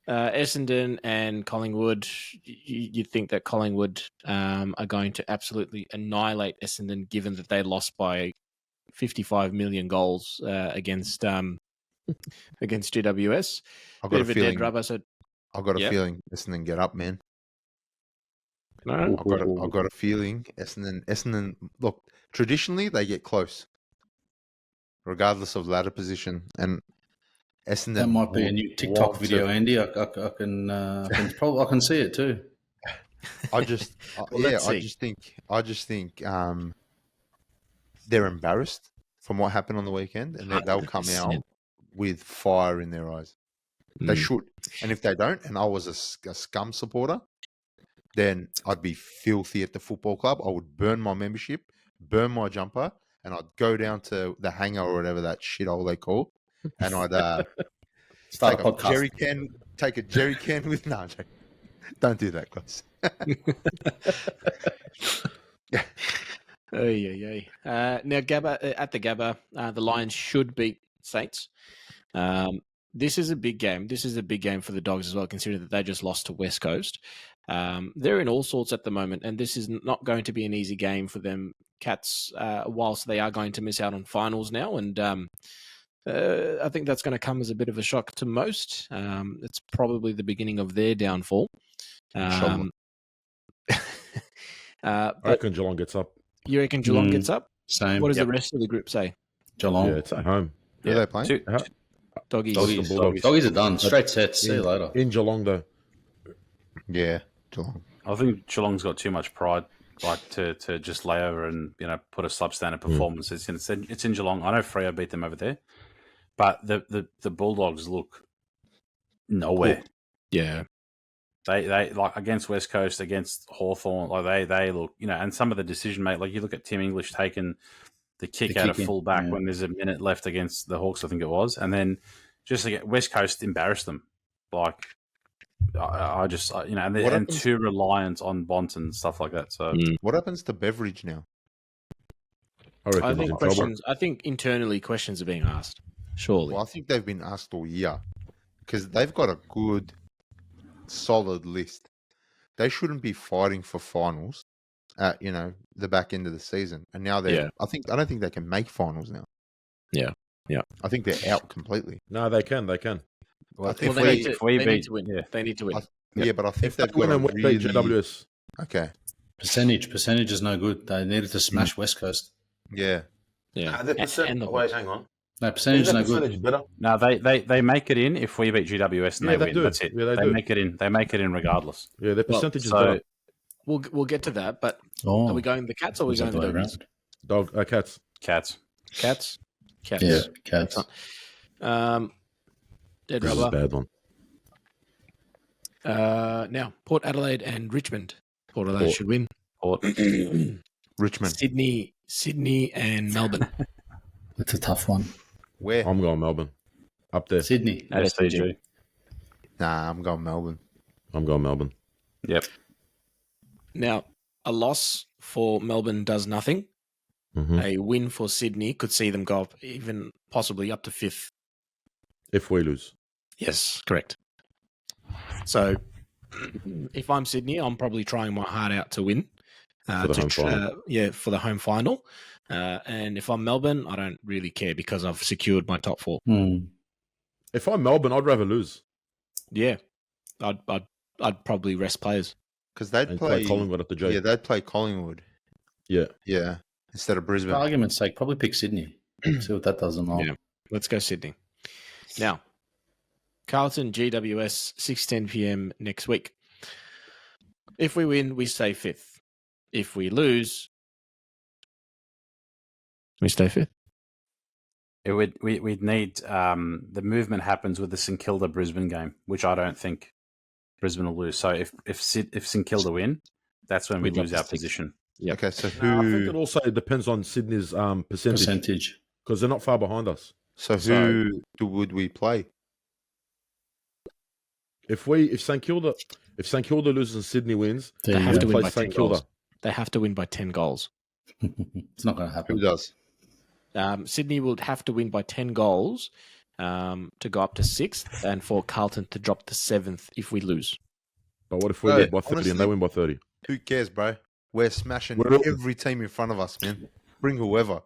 Essendon and Collingwood, you'd think that Collingwood are going to absolutely annihilate Essendon, given that they lost by 55 million goals against GWS. I've got a feeling. Dead rubber, so I've got a feeling Essendon get up, man. No, I've got a feeling Essendon. Look, traditionally they get close, regardless of ladder position, and Essendon. That might be a new TikTok video, Andy. I can see it too. I just think they're embarrassed from what happened on the weekend, and they'll come out with fire in their eyes. They should, and if they don't, and I was a scum supporter, then I'd be filthy at the football club. I would burn my membership, burn my jumper, and I'd go down to the hangar or whatever that shithole they call, and I'd take a jerry can with no, don't do that, guys. Yeah. Now, Gabba at the Gabba, the Lions should beat Saints. This is a big game. This is a big game for the Dogs as well, considering that they just lost to West Coast. They're in all sorts at the moment, and this is not going to be an easy game for them Cats, whilst they are going to miss out on finals now. And I think that's going to come as a bit of a shock to most. It's probably the beginning of their downfall. I reckon Geelong gets up. You reckon Geelong gets up? Same. What does the rest of the group say? Geelong. Yeah, it's at home. Who are they playing? Doggies. Doggies are done. Straight sets. See you later. In Geelong, though. Yeah, Geelong. I think Geelong's got too much pride, to just lay over and put a substandard performance. It's in Geelong. I know Freo beat them over there, but the Bulldogs look nowhere. Cool. Yeah. They like against West Coast, against Hawthorn, like they look, and some of the decision mate, like you look at Tim English taking the kick out of full back when there's a minute left against the Hawks, I think it was, and then just like West Coast embarrassed them. Like I just and too reliant on Bont and stuff like that. So what happens to Beveridge now? I think internally questions are being asked. Surely. Well, I think they've been asked all year because they've got a good, solid list. They shouldn't be fighting for finals at the back end of the season, and now they're. I don't think they can make finals now. Yeah. I think they're out completely. No, they can. Well, I think they need to win. Yeah, they need to win. But I think if they they've got to beat GWS. Okay. Percentage is no good. They needed to smash West Coast. Yeah. Yeah. The percent. And the Wait, Hawks. hang on. No, Isn't percentage that no good. percentage better? No, they make it in if we beat GWS and Yeah, they they win. do. That's it. Yeah, they do. make it in. They make it in regardless. Yeah, their Well, percentage is So better. We'll get to that, but Oh, are we going the Cats or are we was that going the the way Doggies? around? Cats. Cats. Cats? Cats. Yeah, That's Cats. fine. Dead This is a rubber. bad one. Now, Port Adelaide and Richmond. Port Adelaide Port. should win. Port. Richmond. Sydney and Melbourne. It's a tough one. Where? I'm going Melbourne. Up there. Sydney. SCG. Nah, I'm going Melbourne. I'm going Melbourne. Yep. Now, a loss for Melbourne does nothing. Hmm. A win for Sydney could see them go up even possibly up to 5th. If we lose. Yes, correct. So, if I'm Sydney, I'm probably trying my heart out to win. For the home final. For the home final. And if I'm Melbourne, I don't really care because I've secured my top 4. If I'm Melbourne, I'd rather lose. Yeah, I'd probably rest players. Because they'd And play play Collingwood at the J. Yeah, they'd play Collingwood. Yeah. Yeah. Instead of For Brisbane. argument's sake, probably pick Sydney. See what that does in all. Yeah. Let's go Sydney. Now, Carlton, GWS, 6:10 p.m. next week. If we win, we stay 5th. If we lose, we stay 5th. We'd need the movement happens with the St Kilda Brisbane game, which I don't think Brisbane will lose. So if St Kilda win, that's when we We'd drop lose to our 6th. position. Yep. Okay, so I think it who also depends on Sydney's percentage because they're not far behind us. would we play? If St Kilda loses and Sydney wins, They There have you to go. win play by 10 St Kilda. goals. They have to win by 10 goals. It's not going to Who happen. does? Sydney would have to win by 10 goals to go up to 6th and for Carlton to drop to 7th if we lose. But what if we Bro, lose by 30 and honestly- they win by 30? Who cares, bro? We're smashing We're all- every team in front of us, man. Bring whoever.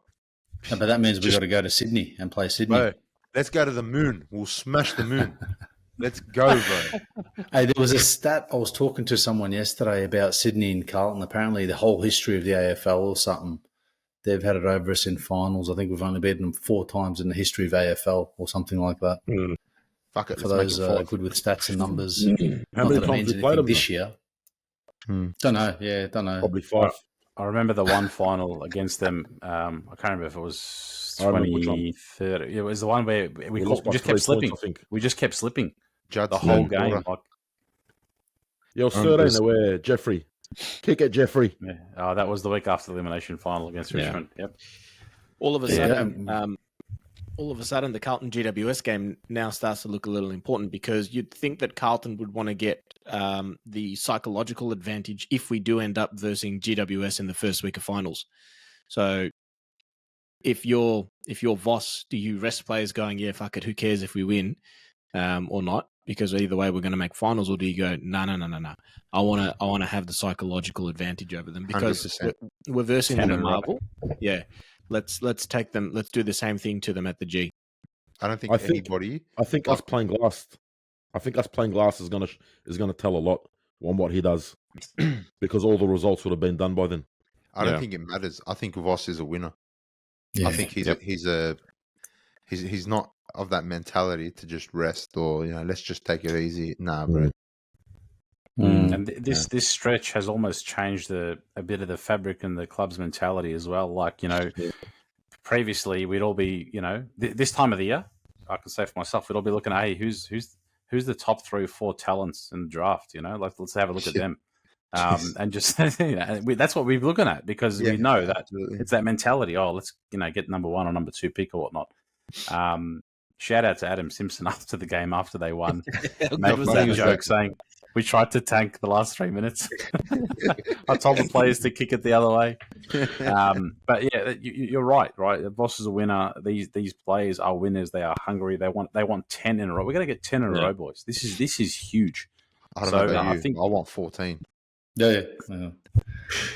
No, but that means we've got to go to Sydney and play Sydney. Bro, let's go to the moon. We'll smash the moon. Let's go, bro. Hey, there was a stat I was talking to someone yesterday about Sydney and Carlton. Apparently, the whole history of the AFL or something, they've had it over us in finals. I think we've only beaten them 4 times in the history of AFL or something like that. Fuck it. For Let's those make it 5. good with stats and numbers, How not many that it times means have we anything played them? this year. Don't know. Yeah, don't know. Probably 5. I remember the one final against them. I can't remember if it was I remember which one. 2030. It was the one where we lost by just 3 kept slipping. points, I think. We just kept slipping Judge the whole Stone game. Porter. Like, Yeah, it was 13 they were Jeffrey. Kick it, Jeffrey. yeah. That was the week after the elimination final against Yeah. Richmond. Yep. All of a Yeah. sudden, the Carlton GWS game now starts to look a little important because you'd think that Carlton would want to get the psychological advantage if we do end up versing GWS in the first week of finals. So, if you're Voss, do you rest players going, yeah, fuck it, who cares if we win or not? Because either way, we're going to make finals. Or do you go, no, I want to have the psychological advantage over them because 100%. we're versing them 10 in in a row. Marvel. Yeah. Let's take them. Let's do the same thing to them at the G. I don't think I think- anybody. I think us playing glass is gonna tell a lot on what he does because all the results would have been done by then. I don't Yeah. think it matters. I think Voss is a winner. Yeah. I think he's not of that mentality to just rest or let's just take it easy. Nah, bro. And this stretch has almost changed a bit of the fabric and the club's mentality as well. Like, previously we'd all be, this time of the year, I can say for myself, we'd all be looking at, hey, who's the top 3 or 4 talents in the draft? Like, let's have a look at them. And just that's what we're looking at because we know that Absolutely. it's that mentality. Oh, let's get number 1 or number 2 pick or whatnot. Shout out to Adam Simpson after the game after they won. Made was that that? joke saying we tried to tank the last 3 minutes. I told the players to kick it the other way. But yeah, you're right. The Voss is a winner. These players are winners. They are hungry. They want 10 in a row. We're going to get 10 in a row, boys. This is huge. I don't So, know about I you. think- I want 14. Yeah.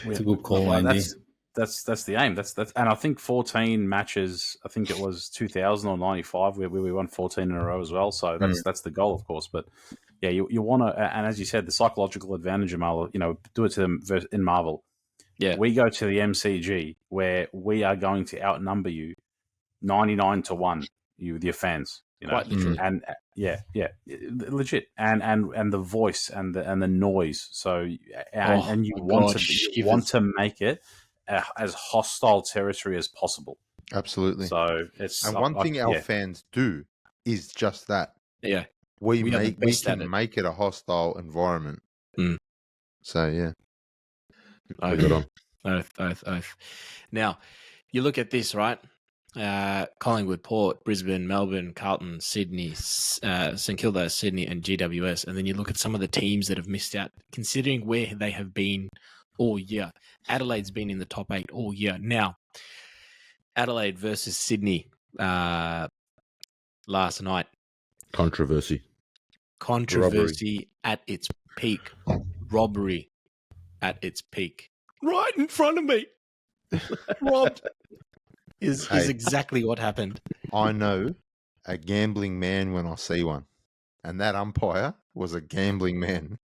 It's a good call, Well, Andy. that's the aim. That's and I think 14 matches. I think it was 2000 or 95 where we won 14 in a row as well. So that's the goal, of course. But yeah, you want to, and as you said, the psychological advantage of Marvel. Do it to them in Marvel. Yeah. We go to the MCG where we are going to outnumber you 99-1, you with your fans. You know, Quite literally. and legit, and the voice and the noise. So and you my want God, you want to make it as hostile territory as possible. Absolutely. So it's And one thing our fans do is just that. Yeah. We We are the we best at can it. make it a hostile environment. Mm. So yeah. Good on. Oath. Now, you look at this, right? Collingwood, Port, Brisbane, Melbourne, Carlton, Sydney, St Kilda, Sydney, and GWS. And then you look at some of the teams that have missed out, considering where they have been all year. Adelaide's been in the top 8 all year. Now, Adelaide versus Sydney last night. Controversy. At its peak. Robbery at its peak. Right in front of me. Robbed. Is exactly what happened. I know a gambling man when I see one. And that umpire was a gambling man.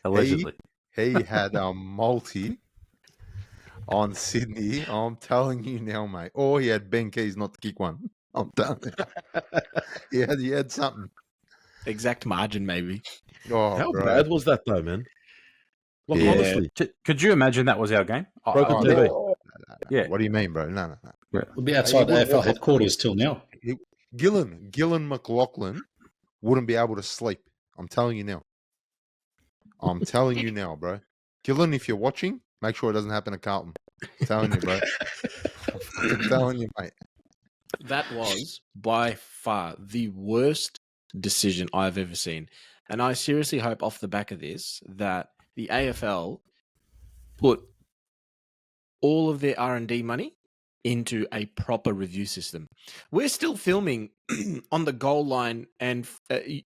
Allegedly. He had a multi on Sydney. I'm telling you now, mate. Or he had Ben Keys not to kick one. I'm telling you. He had something. Exact margin, maybe. Oh, How bro. bad was that, though, man? Like, Yeah. honestly. Could you imagine that was our game? Broken TV. Yeah. What do you mean, bro? No. We'll be outside the AFL headquarters till now. Gillen McLaughlin wouldn't be able to sleep. I'm telling you now. I'm telling you now, bro. Gillen, if you're watching, make sure it doesn't happen to Carlton. I'm telling you, bro. I'm telling you, mate. That was by far the worst decision I've ever seen. And I seriously hope off the back of this that the AFL put all of their R&D money into a proper review system. We're still filming on the goal line and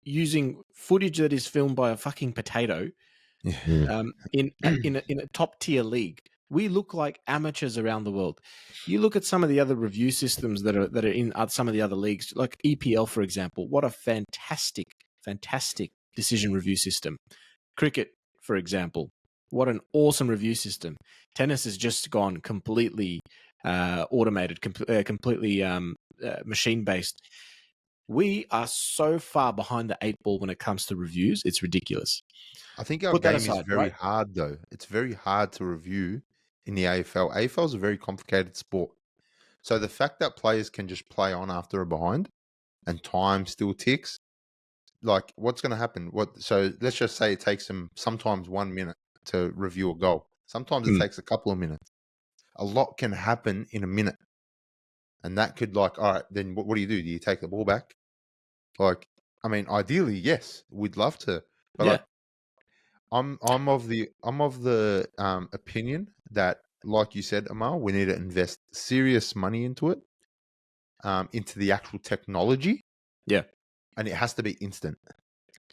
using footage that is filmed by a fucking potato in a top tier league. We look like amateurs around the world. You look at some of the other review systems that are in some of the other leagues, like EPL, for example. What a fantastic decision review system. Cricket, for example, what an awesome review system. Tennis has just gone completely automated, completely machine-based. We are so far behind the 8 ball when it comes to reviews. It's ridiculous. I think our Put that game aside, is very right? hard, though. It's very hard to review in the AFL. AFL is a very complicated sport. So the fact that players can just play on after a behind and time still ticks, like what's going to happen? So let's just say it takes them sometimes 1 minute to review a goal. Sometimes it takes a couple of minutes. A lot can happen in a minute. And that could all right, then what do? Do you take the ball back? I mean, ideally, yes, we'd love to. But Yeah. I'm of the opinion that, like you said, Amal, we need to invest serious money into it, into the actual technology. Yeah. And it has to be instant.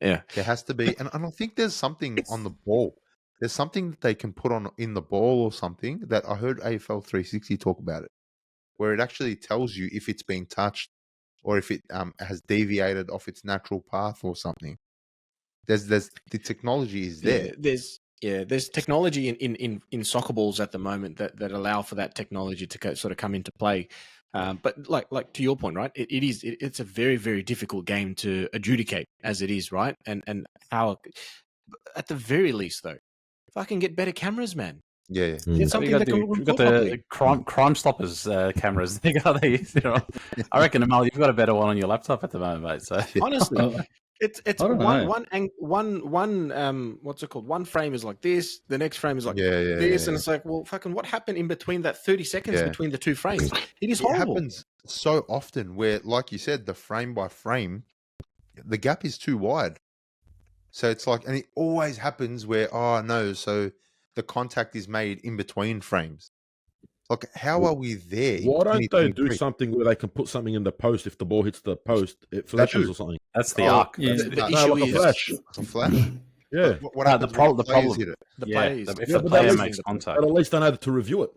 Yeah. There has to be, and I think there's something on the ball. There's something that they can put on in the ball or something that I heard AFL 360 talk about it, where it actually tells you if it's been touched or if it has deviated off its natural path or something. There's the technology is there. There's technology in soccer balls at the moment that allow for that technology to sort of come into play. But like to your point, right? It's a very, very difficult game to adjudicate as it is, right? And how, at the very least, though, fucking get better cameras, man. Yeah. Get something that can we've record got properly. the Crime Stoppers cameras. They I reckon, Amal, you've got a better one on your laptop at the moment, mate. So Honestly, it's I don't know. one what's it called? One frame is like this, the next frame is like Yeah, this, and it's like, well, fucking, what happened in between that 30 seconds between the two frames? It is horrible. It happens so often where, like you said, the frame by frame, the gap is too wide. So it's like, and it always happens where, so the contact is made in between frames. Like, how are we there? Why don't they do something where they can put something in the post? If the ball hits the post, it flashes or something. that's the arc. Yeah. The issue like is a flash. It's a flash. Yeah. What happens the problem- when players hit it? the Yeah, players. if Yeah, the but player that makes is- contact. But at least they know to review it.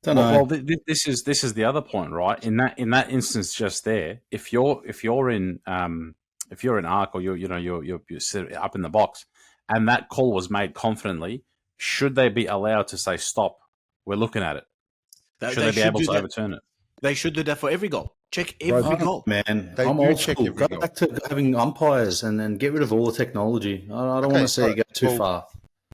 Don't know. Well, this is the other point, right? In that instance, just there, if you're in arc or you're up in the box, and that call was made confidently, should they be allowed to say, stop, we're looking at it? Should they be able to overturn it? They should do that for every goal. Check Bro, every goal. Man, They I'm do old check school. every Go goal. back to having umpires and get rid of all the technology. I don't want to see it go too far.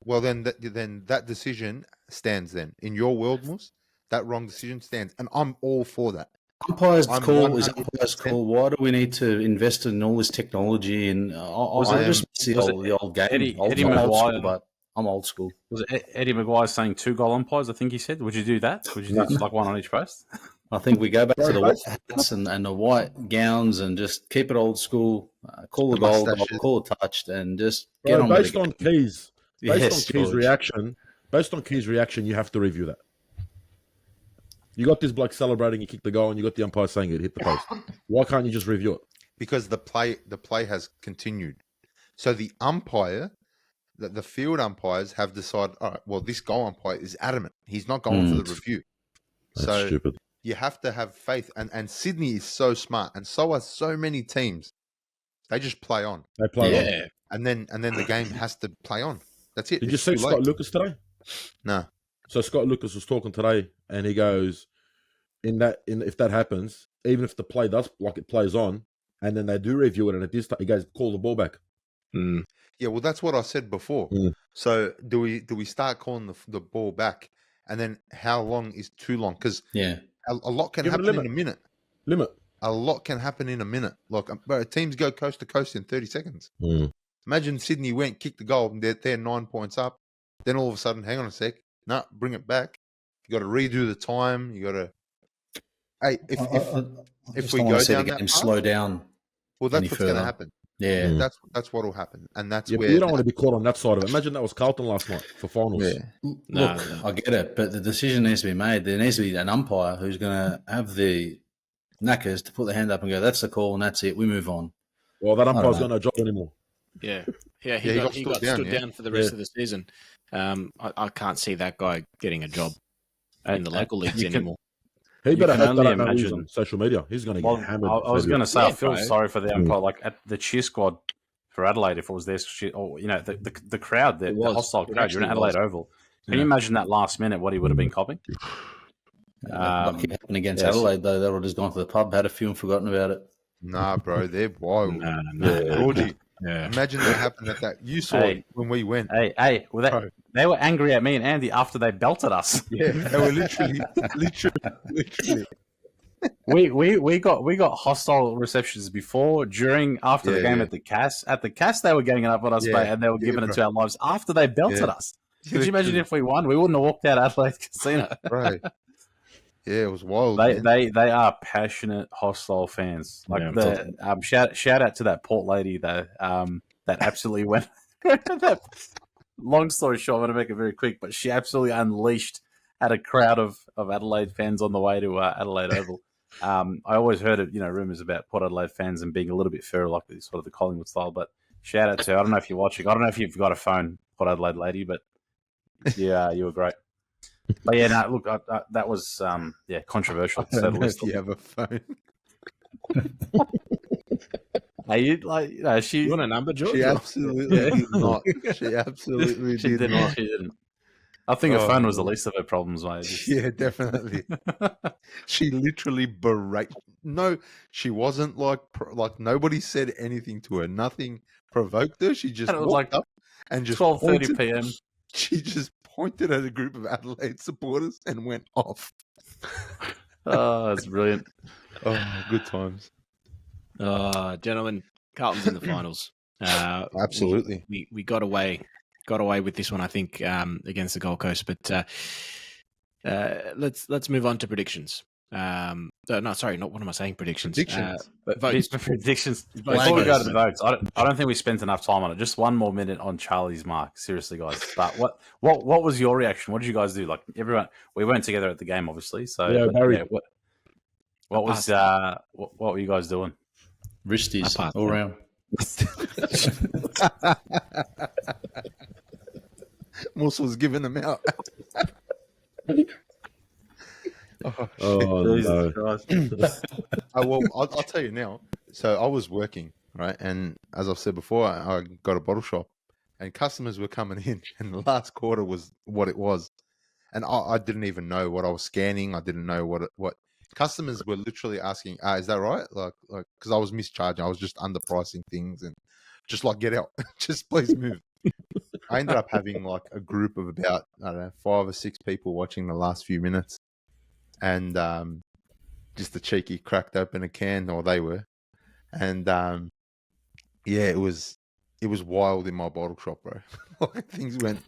Well, then that decision stands. Then in your world, Moose, that wrong decision stands, and I'm all for that. Umpire's I'm call is 100% umpire's call. Why do we need to invest in all this technology? And I just miss the old game. Eddie I'm old Maguire? school, but I'm old school. Was it Eddie Maguire saying 2 goal umpires? I think he said. Would you do that? Would you do like one on each post? I think we go back to the white hats and the white gowns and just keep it old school. Call the goal, call it touched, and just get on with it. Based on Keys' reaction, you have to review that. You got this bloke celebrating, he kicked the goal, and you got the umpire saying it hit the post. Why can't you just review it? Because the play has continued. So the umpire, the field umpires have decided, all right, well, this goal umpire is adamant. He's not going for the review. That's stupid. You have to have faith. And Sydney is so smart, and so are so many teams. They just play on. They play on. And then the game has to play on. That's it. Did you see Scott Lucas today? No. So Scott Lucas was talking today, and he goes, if that happens, even if the play does like it plays on, and then they do review it, and at this time he goes, call the ball back. Mm. Yeah, well, that's what I said before. Mm. So do we start calling the ball back, and then how long is too long? Because a lot can happen in a minute. A lot can happen in a minute. Like, teams go coast to coast in 30 seconds. Mm. Imagine Sydney kicked the goal, and they're 9 points up. Then all of a sudden, hang on a sec. No, bring it back. You got to redo the time. You got to. Hey, if we go down that path, slow down. Well, that's what's going to happen. Yeah, that's what will happen, and that's where but you don't want to be caught on that side of it. Imagine that was Carlton last night for finals. Yeah. Look, I get it, but the decision needs to be made. There needs to be an umpire who's going to have the knackers to put their hand up and go, "That's the call, and that's it. We move on." Well, that umpire's got no job anymore. Yeah, he got stood down for the rest of the season. I can't see that guy getting a job in the local leagues anymore. He better have that imagine on social media. He's going to get hammered. I was going to say, I feel sorry for the umpire. Like at the cheer squad for Adelaide, if it was their or the crowd, the hostile crowd. You're in Adelaide Oval. Can you imagine that last minute what he would have been copping? Like it happened against Adelaide, though. They would have just gone to the pub, had a few, and forgotten about it. Nah, bro, they're wild. No. Georgie, imagine that happened at that. You saw it when we went. Hey, they were angry at me and Andy after they belted us. Yeah, they were literally. We got hostile receptions before, during, after the game at the Cass. At the Cass, they were ganging up on us, mate, and they were giving it to our lives after they belted us. Could you imagine if we won? We wouldn't have walked out Adelaide Casino. Right. Yeah, it was wild. They are passionate, hostile fans. Like shout out to that Port lady though. That absolutely went. Long story short, I'm going to make it very quick, but she absolutely unleashed at a crowd of Adelaide fans on the way to Adelaide Oval. I always heard of rumors about Port Adelaide fans and being a little bit feral, like sort of the Collingwood style. But shout out to her. I don't know if you're watching. I don't know if you've got a phone, Port Adelaide lady, but yeah, you were great. But yeah, no, look, that was controversial. I don't know if you have a phone. Are you she? You want a number, George? She absolutely did not. She absolutely did not. She didn't. I think her phone was the least of her problems, mate. Yeah, definitely. She literally berated. No, she wasn't like nobody said anything to her. Nothing provoked her. She just walked up and just 12:30 p.m. She just pointed at a group of Adelaide supporters and went off. Oh, that's brilliant. Oh, good times. Gentlemen, Carlton's in the finals. Absolutely. We got away with this one, I think, against the Gold Coast. But let's move on to predictions. No, sorry, not what am I saying? Predictions. But votes. Predictions. Before we go to the votes, I don't think we spent enough time on it. Just one more minute on Charlie's mark. Seriously, guys. But what was your reaction? What did you guys do? Like everyone, we weren't together at the game, obviously. So what were you guys doing? Wristies all around. Moose was giving them out. Oh, no. Well, I'll tell you now. So I was working, right? And as I've said before, I got a bottle shop. and customers were coming in, and the last quarter was what it was. And I didn't even know what I was scanning. I didn't know what customers were literally asking. Is that right? Like, because I was mischarging. I was just underpricing things and just like, get out, just please move. I ended up having like a group of about, I don't know, 5 or 6 people watching the last few minutes, and just the cheeky cracked open a can, or they were, and yeah, it was wild in my bottle shop, bro. Like, things went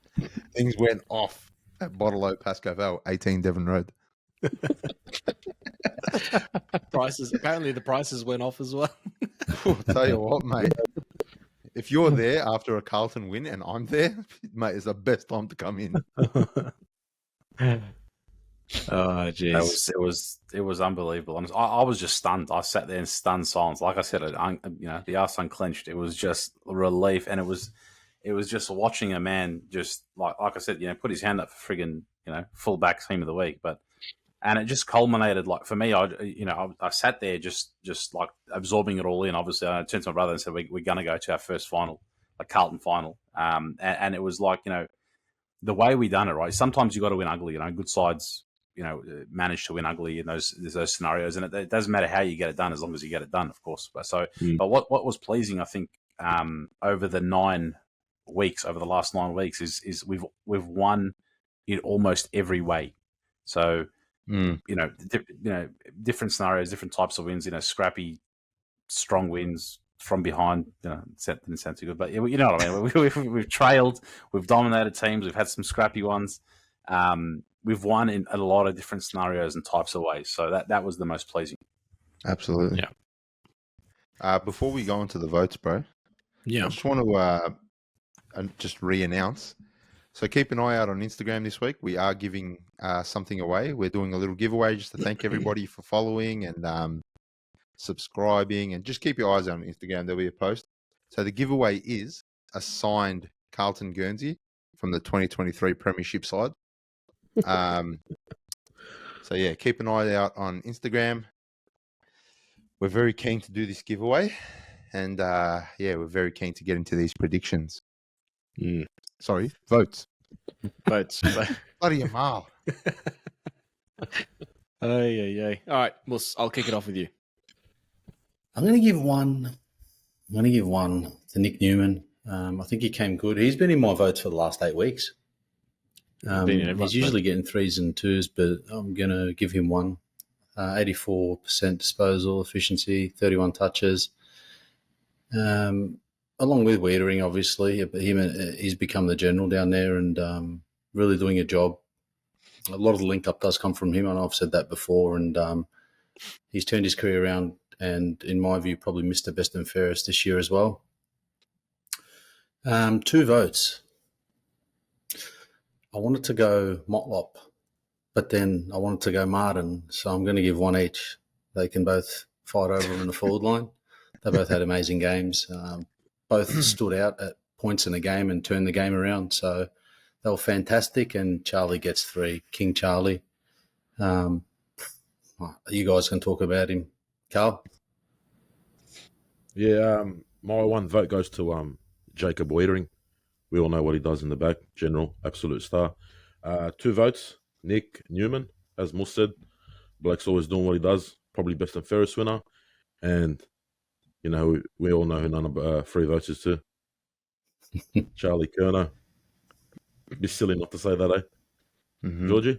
off at Bottle O Pasco Vale, 18 Devon Road. Apparently the prices went off as well. I'll tell you what, mate. If you're there after a Carlton win and I'm there, mate, it's the best time to come in. Oh, jeez. It was unbelievable. I was just stunned. I sat there in stunned silence. Like I said, the arse unclenched. It was just relief, and it was just watching a man just like I said, put his hand up for friggin' fullback team of the week. And it just culminated, like, for me, I sat there just like absorbing it all in. Obviously, I turned to my brother and said, we're going to go to our first final, a Carlton final. And it was like, the way we done it, right? Sometimes you got to win ugly. Good sides, manage to win ugly in those scenarios. And it doesn't matter how you get it done, as long as you get it done, of course. But what was pleasing, I think, over the last 9 weeks is we've won in almost every way. So, different scenarios, different types of wins, scrappy, strong wins from behind, didn't sound too good, but you know what I mean? We've trailed, we've dominated teams, we've had some scrappy ones. We've won in a lot of different scenarios and types of ways. So that was the most pleasing. Absolutely. Yeah. Before we go into the votes, bro, I just want to just re-announce. So keep an eye out on Instagram this week. We are giving something away. We're doing a little giveaway just to thank everybody for following and subscribing. And just keep your eyes on Instagram. There'll be a post. So the giveaway is a signed Carlton Guernsey from the 2023 Premiership side. So yeah, keep an eye out on Instagram. We're very keen to do this giveaway. And we're very keen to get into these predictions. Sorry, votes. Votes. Bloody Amal. All right, Mus, I'll kick it off with you. I'm going to give one to Nick Newman. I think he came good. He's been in my votes for the last 8 weeks. He's usually getting 3s and 2s, but I'm going to give him one. 84% disposal efficiency, 31 touches. Along with Wiedering, obviously, but he's become the general down there and really doing a job. A lot of the link-up does come from him, and I've said that before, and he's turned his career around and, in my view, probably missed the best and fairest this year as well. 2 votes. I wanted to go Motlop, but then I wanted to go Martin, so I'm going to give one each. They can both fight over in the forward line. They both had amazing games. Both stood out at points in the game and turned the game around. So they were fantastic, and Charlie gets 3. King Charlie. You guys can talk about him. Carl? Yeah, my one vote goes to Jacob Wiedering. We all know what he does in the back. General, absolute star. 2 votes, Nick Newman, as Mus said. Blake's always doing what he does. Probably best and fairest winner. And we all know who none of 3 votes is to. Charlie Kerno. Be silly not to say that, eh? Mm-hmm. Georgie?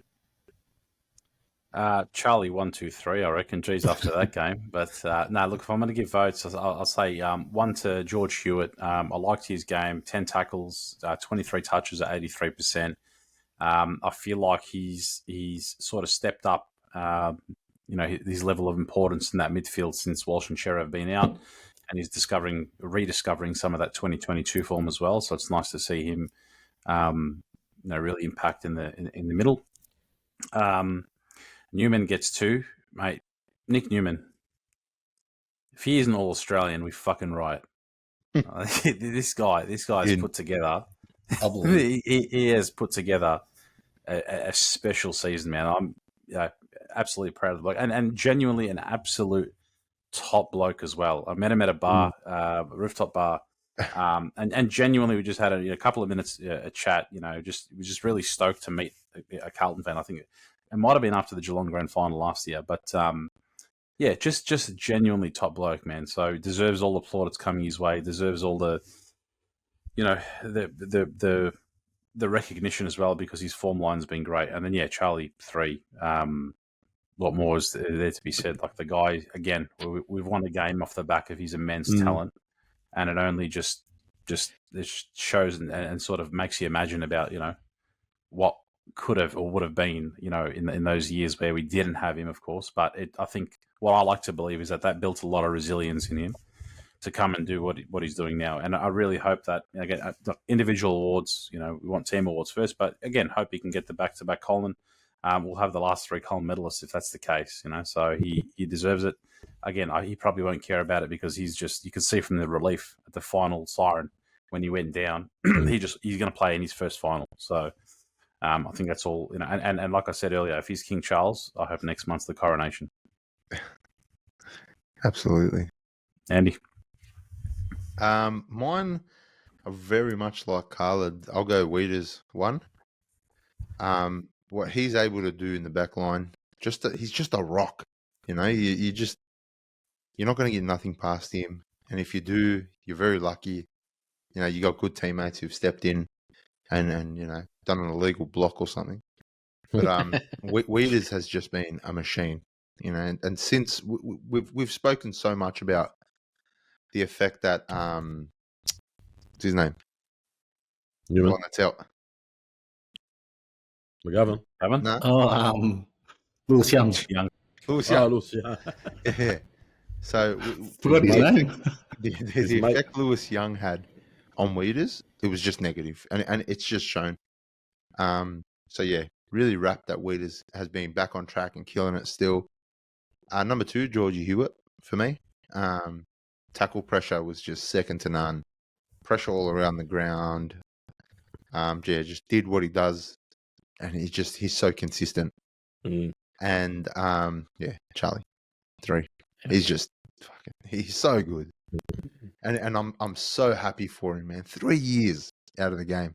Charlie 1, 2, 3, I reckon. Geez, after that game. But no, look, if I'm going to give votes, I'll say 1 to George Hewitt. I liked his game. 10 tackles, 23 touches at 83%. I feel like he's sort of stepped up, his level of importance in that midfield since Walsh and Shearer have been out, and he's rediscovering some of that 2022 form as well. So it's nice to see him, really impact in the middle. Newman gets 2, mate. Nick Newman, if he isn't all Australian, we fucking right. This guy's put together. He has put together a special season, man. I'm absolutely proud of the bloke, and genuinely an absolute top bloke as well. I met him at a bar, a rooftop bar, And genuinely, we just had a couple of minutes a chat. We're just really stoked to meet a Carlton fan. I think it might have been after the Geelong Grand Final last year, but yeah, just genuinely top bloke, man. So deserves all the plaudits coming his way. Deserves all the the recognition as well, because his form line's been great. And then Charlie 3. What more is there to be said? Like, the guy, again, we've won a game off the back of his immense talent, and it only just it shows and sort of makes you imagine about what could have or would have been in those years where we didn't have him, of course. But I think what I like to believe is that built a lot of resilience in him to come and do what he's doing now. And I really hope that, again, individual awards, we want team awards first, but again, hope he can get the back-to-back Coleman. We'll have the last 3 Coleman medalists if that's the case, so he deserves it. Again, he probably won't care about it, because you could see from the relief at the final siren when he went down, he's going to play in his first final. So I think that's all, and like I said earlier, if he's King Charles, I hope next month's the coronation. Absolutely. Andy? Mine are very much like Khaled. I'll go Weeders 1. What he's able to do in the back line, he's just a rock. You're not going to get nothing past him. And if you do, you're very lucky. You got good teammates who've stepped in and done an illegal block or something. But Weeders has just been a machine. And since we've spoken so much about the effect that what's his name? Newman. The one that's out. McGovern. No? Lewis Young. Lewis Oh, Young. Lewis, yeah. Yeah. So Forgot his name. the effect Lewis Young had on Weeders, it was just negative, and it's just shown. So yeah, really wrapped that Weeders has been back on track and killing it still. Number 2, Georgie Hewitt for me. Tackle pressure was just second to none. Pressure all around the ground. Just did what he does, and he's so consistent. And Charlie 3. He's so good. And I'm so happy for him, man. 3 years out of the game,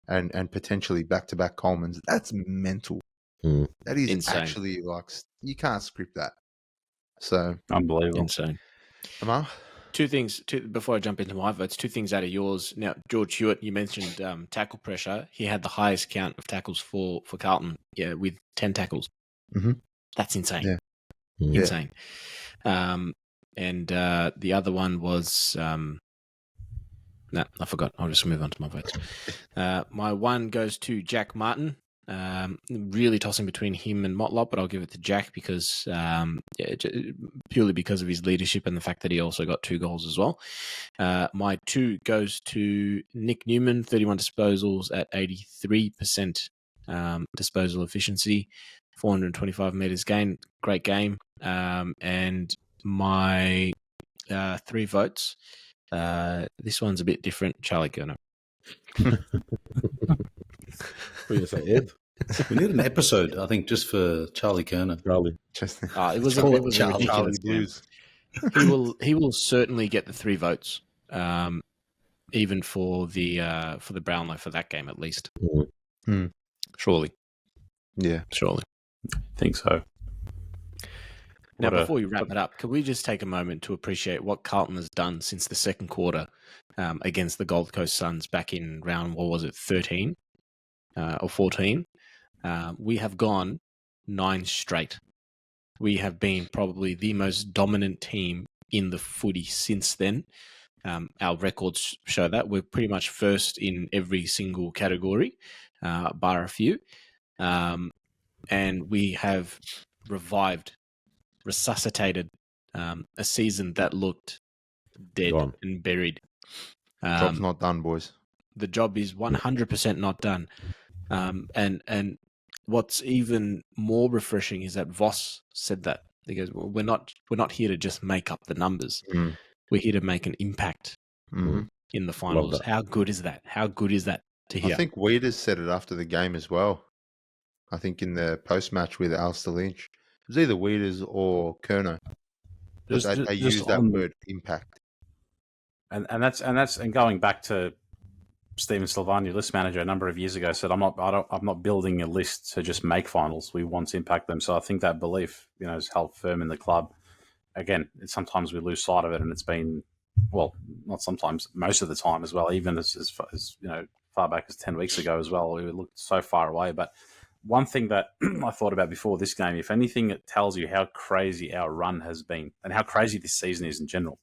and potentially back-to-back Colemans. That's mental. That is insane. Actually, like, you can't script that. So unbelievable, insane. Amal? Two things before I jump into my votes. 2 things out of yours. Now, George Hewitt, you mentioned tackle pressure. He had the highest count of tackles for Carlton, with 10 tackles. Mm-hmm. That's insane. Yeah. Insane. And the other one was I forgot. I'll just move on to my votes. My 1 goes to Jack Martin. Really tossing between him and Motlop, but I'll give it to Jack because purely because of his leadership and the fact that he also got 2 goals as well. My 2 goes to Nick Newman, 31 disposals at 83% disposal efficiency, 425 meters gain. Great game. And my 3 votes. This one's a bit different. Charlie Kerner. What are you going to say, Ed? We need an episode, I think, just for Charlie Kerner. Charlie. It was Call a it ridiculous Charlie game. Blues. He will certainly get the 3 votes, even for the Brownlow for that game at least. Surely. Yeah. Surely. I think so. Now, before we wrap it up, can we just take a moment to appreciate what Carlton has done since the second quarter against the Gold Coast Suns back in round, 13 or 14? We have gone 9 straight. We have been probably the most dominant team in the footy since then. Our records show that. We're pretty much first in every single category, bar a few. And we have resuscitated a season that looked dead and buried. Job's not done, boys. The job is 100% not done. And what's even more refreshing is that Voss said that. He goes, well, we're not here to just make up the numbers. We're here to make an impact in the finals. How good is that? How good is that to hear? I think Weeders said it after the game as well. I think in the post-match with Alistair Lynch. It was either Weeders or Kerno. They used that word, impact. and going back to Stephen Silvani, list manager, a number of years ago, said I'm not building a list to just make finals. We want to impact them. So I think that belief, is held firm in the club. Again, sometimes we lose sight of it, and it's been, well, not sometimes, most of the time as well. Even as far back as 10 weeks ago as well, we looked so far away. But one thing that I thought about before this game, if anything, it tells you how crazy our run has been and how crazy this season is in general.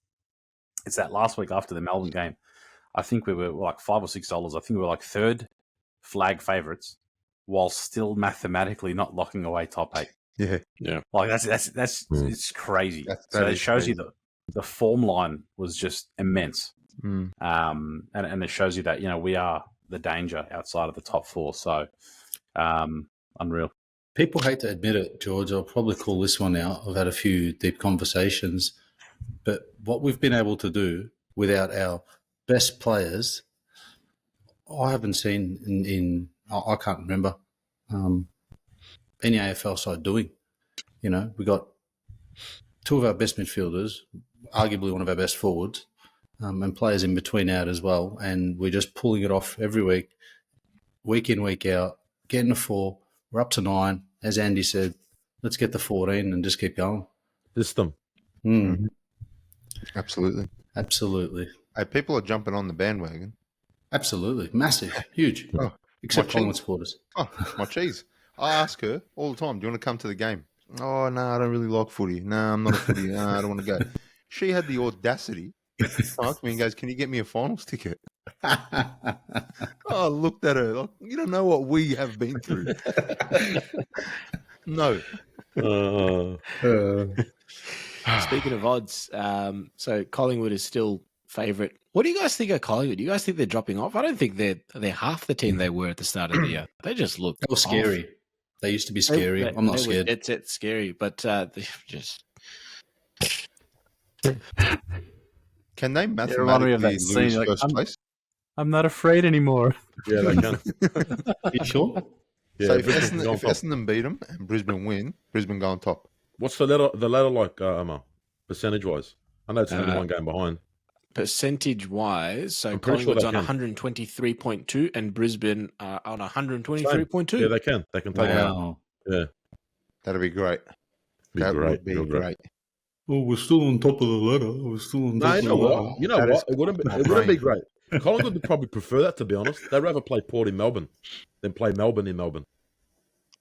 It's that last week after the Melbourne game, I think we were like $5 or $6. I think we were like third flag favourites, while still mathematically not locking away top 8. Yeah. Like that's it's crazy. So it shows you that the form line was just immense. And it shows you that we are the danger outside of the top 4. So unreal. People hate to admit it, George. I'll probably call this one out. I've had a few deep conversations, but what we've been able to do without our best players, I haven't seen I can't remember any AFL side doing. We got 2 of our best midfielders, arguably one of our best forwards, and players in between out as well. And we're just pulling it off every week in, week out, getting a 4. We're up to 9. As Andy said, let's get the 14 and just keep going. System. Absolutely. Hey, people are jumping on the bandwagon. Absolutely. Massive. Huge. Oh, except Collingwood supporters. Oh, my cheese. I ask her all the time, do you want to come to the game? Oh, no, I don't really like footy. No, I'm not a footy. No, I don't want to go. She had the audacity to come up to me and goes, can you get me a finals ticket? I looked at her like, you don't know what we have been through. No. Speaking of odds, so Collingwood is still favourite. What do you guys think of Collingwood? Do you guys think they're dropping off? I don't think they're half the team they were at the start of the year. They just look They were scary. off. They used to be scary. I'm not scared. It's scary, but they're just... Can they remind me mathematically of that lose scene, like, first place? I'm not afraid anymore. Yeah, they can. You sure? Yeah, So if Brisbane go on top. Essendon beat them and Brisbane win, Brisbane go on top. What's the ladder like, Emma, percentage-wise? I know it's only one game behind. Percentage-wise, so I'm pretty sure Collingwood's they on can. 123.2 and Brisbane are on 123.2. Yeah, they can. They can take it out. Wow. Yeah. That'd be great. Be That great. would be real great. Oh, we're still on top of the ladder. We're still on No, top you of know the ladder. what? You know That what? is It wouldn't my be brain. great. Collingwood would probably prefer that, to be honest. They'd rather play Port in Melbourne than play Melbourne in Melbourne.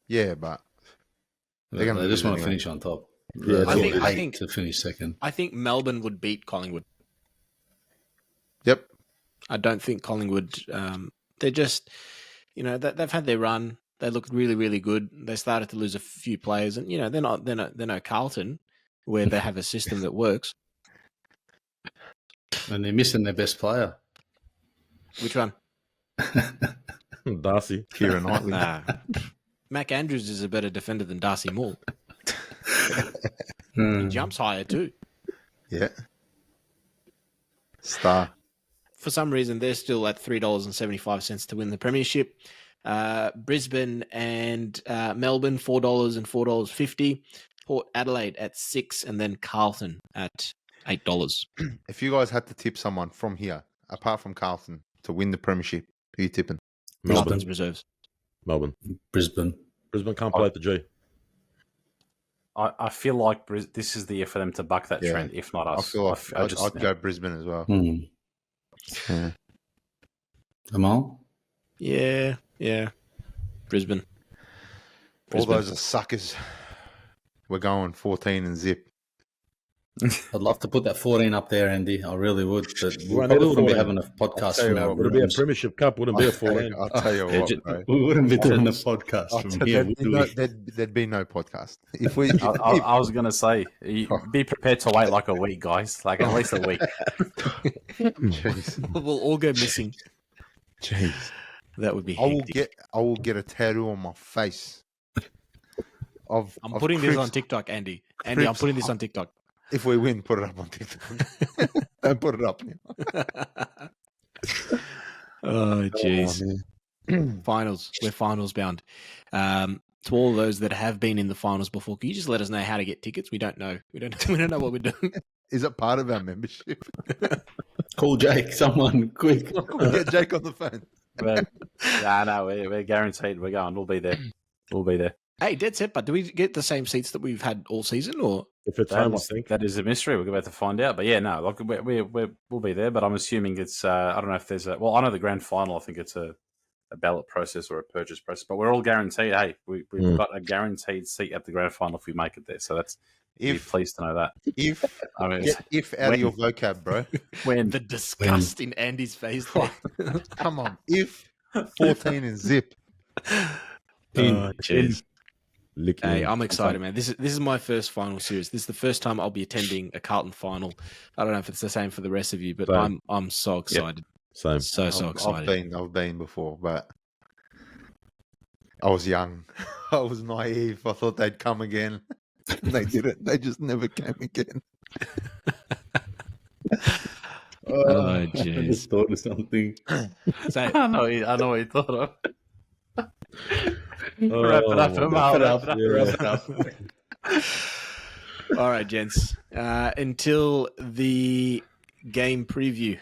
Yeah, but They gonna just lose want to anyway. finish on top. Yeah, I think to finish second. I think Melbourne would beat Collingwood. Yep. I don't think Collingwood. They're just, they've had their run. They look really, really good. They started to lose a few players, and they're no Carlton, where they have a system that works. And they're missing their best player. Which one? Darcy. Kieran Knightley. Mac Andrews is a better defender than Darcy Moore. He jumps higher too. Yeah. Star. For some reason, they're still at $3.75 to win the premiership. Brisbane and Melbourne, $4 and $4.50. Port Adelaide at $6, and then Carlton at $8. If you guys had to tip someone from here, apart from Carlton, to win the premiership, who are you tipping? Carlton's reserves. Melbourne. Brisbane. Brisbane can't play at the G. I feel like this is the year for them to buck that Yeah. trend, if not us. I feel like I'd go Brisbane as well. Yeah. Amal? Yeah. Brisbane. All those are suckers. We're going 14 and zip. I'd love to put that 14 up there, Andy. I really would. But we won't probably have a wouldn't be 14. having a podcast tell you from our what, Would it be a rooms. Premiership Cup? Wouldn't be a 14. I'll tell you what, bro. We wouldn't be doing a podcast from here. There'd be no podcast. If we, I was going to say, be prepared to wait like a week, guys. Like at least a week. Jeez. We'll all go missing. Jeez. That would be I hectic. will get a tattoo on my face. I'm putting this on TikTok, Andy. Andy, I'm putting this on TikTok. If we win, put it up on TikTok. Don't put it up now. Oh, jeez. Finals. We're finals bound. To all those that have been in the finals before, can you just let us know how to get tickets? We don't know. We don't know what we're doing. Is it part of our membership? Call Jake, someone, quick. We'll get Jake on the phone. We're guaranteed we're going. We'll be there. We'll be there. Hey, dead set, but do we get the same seats that we've had all season, or? If it's home, I think. That is a mystery. We're about to find out. But yeah, no, like we'll be there. But I'm assuming it's. I don't know if there's a. Well, I know the grand final. I think it's a ballot process or a purchase process. But we're all guaranteed. Hey, we've got a guaranteed seat at the grand final if we make it there. So that's. Be pleased to know that. If get if out of your vocab, bro. When the disgust in Andy's face. Come on. If 14 and zip. Cheers. Hey, I'm excited, Fun. man. This is my first final series. This is the first time I'll be attending a Carlton final. I don't know if it's the same for the rest of you, but Same. I'm so excited. Same. So excited. I've been before, but I was young. I was naive. I thought they'd come again. They didn't. They just never came again. Oh, I jeez. just thought of something. So, I know what you thought of. Wrap it up, Amal. Wrap it up. all right, gents. Until the game preview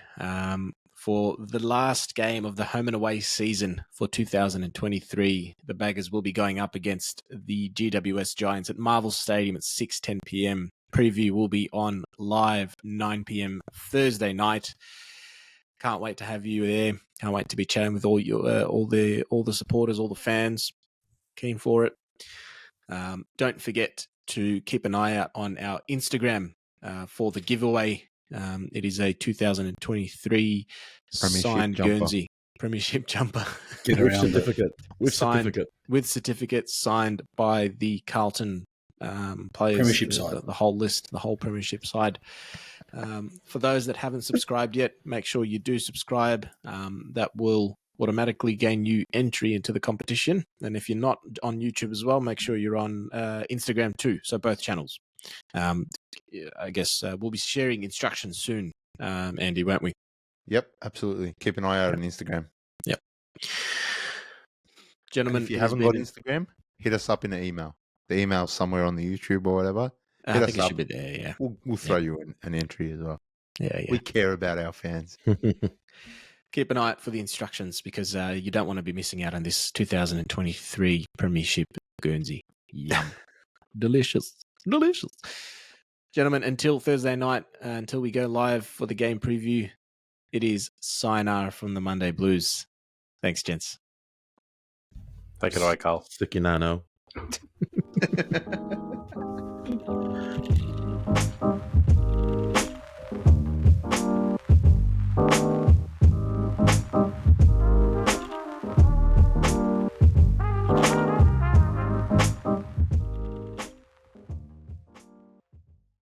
for the last game of the home and away season for 2023, the Baggers will be going up against the GWS Giants at Marvel Stadium at 6:10 p.m. Preview will be on live 9 p.m. Thursday night. Can't wait to have you there. Can't wait to be chatting with all your all the supporters, all the fans. Keen for it. Don't forget to keep an eye out on our Instagram for the giveaway. It is a 2023 signed jumper. Guernsey Premiership jumper. Get With around it. certificate. With Signed. certificate. With certificate signed by the Carlton players. Premiership side. The whole list, the whole Premiership side. For those that haven't subscribed yet, make sure you do subscribe. That will automatically gain you entry into the competition. And if you're not on YouTube as well, make sure you're on Instagram too. So both channels. I guess we'll be sharing instructions soon, Andy, won't we? Yep, absolutely. Keep an eye out on Instagram. Yep. Gentlemen, If you it has haven't got been- Instagram, hit us up in an email. The email's somewhere on the YouTube or whatever. I hit think us it up. should be there, yeah. We'll throw you an entry as well. Yeah. We care about our fans. Keep an eye out for the instructions because you don't want to be missing out on this 2023 Premiership Guernsey. Yum. Delicious. Gentlemen, until Thursday night, until we go live for the game preview, it is sayonara from the Monday Blues. Thanks, gents. Take it away, Carl. Sticky nano.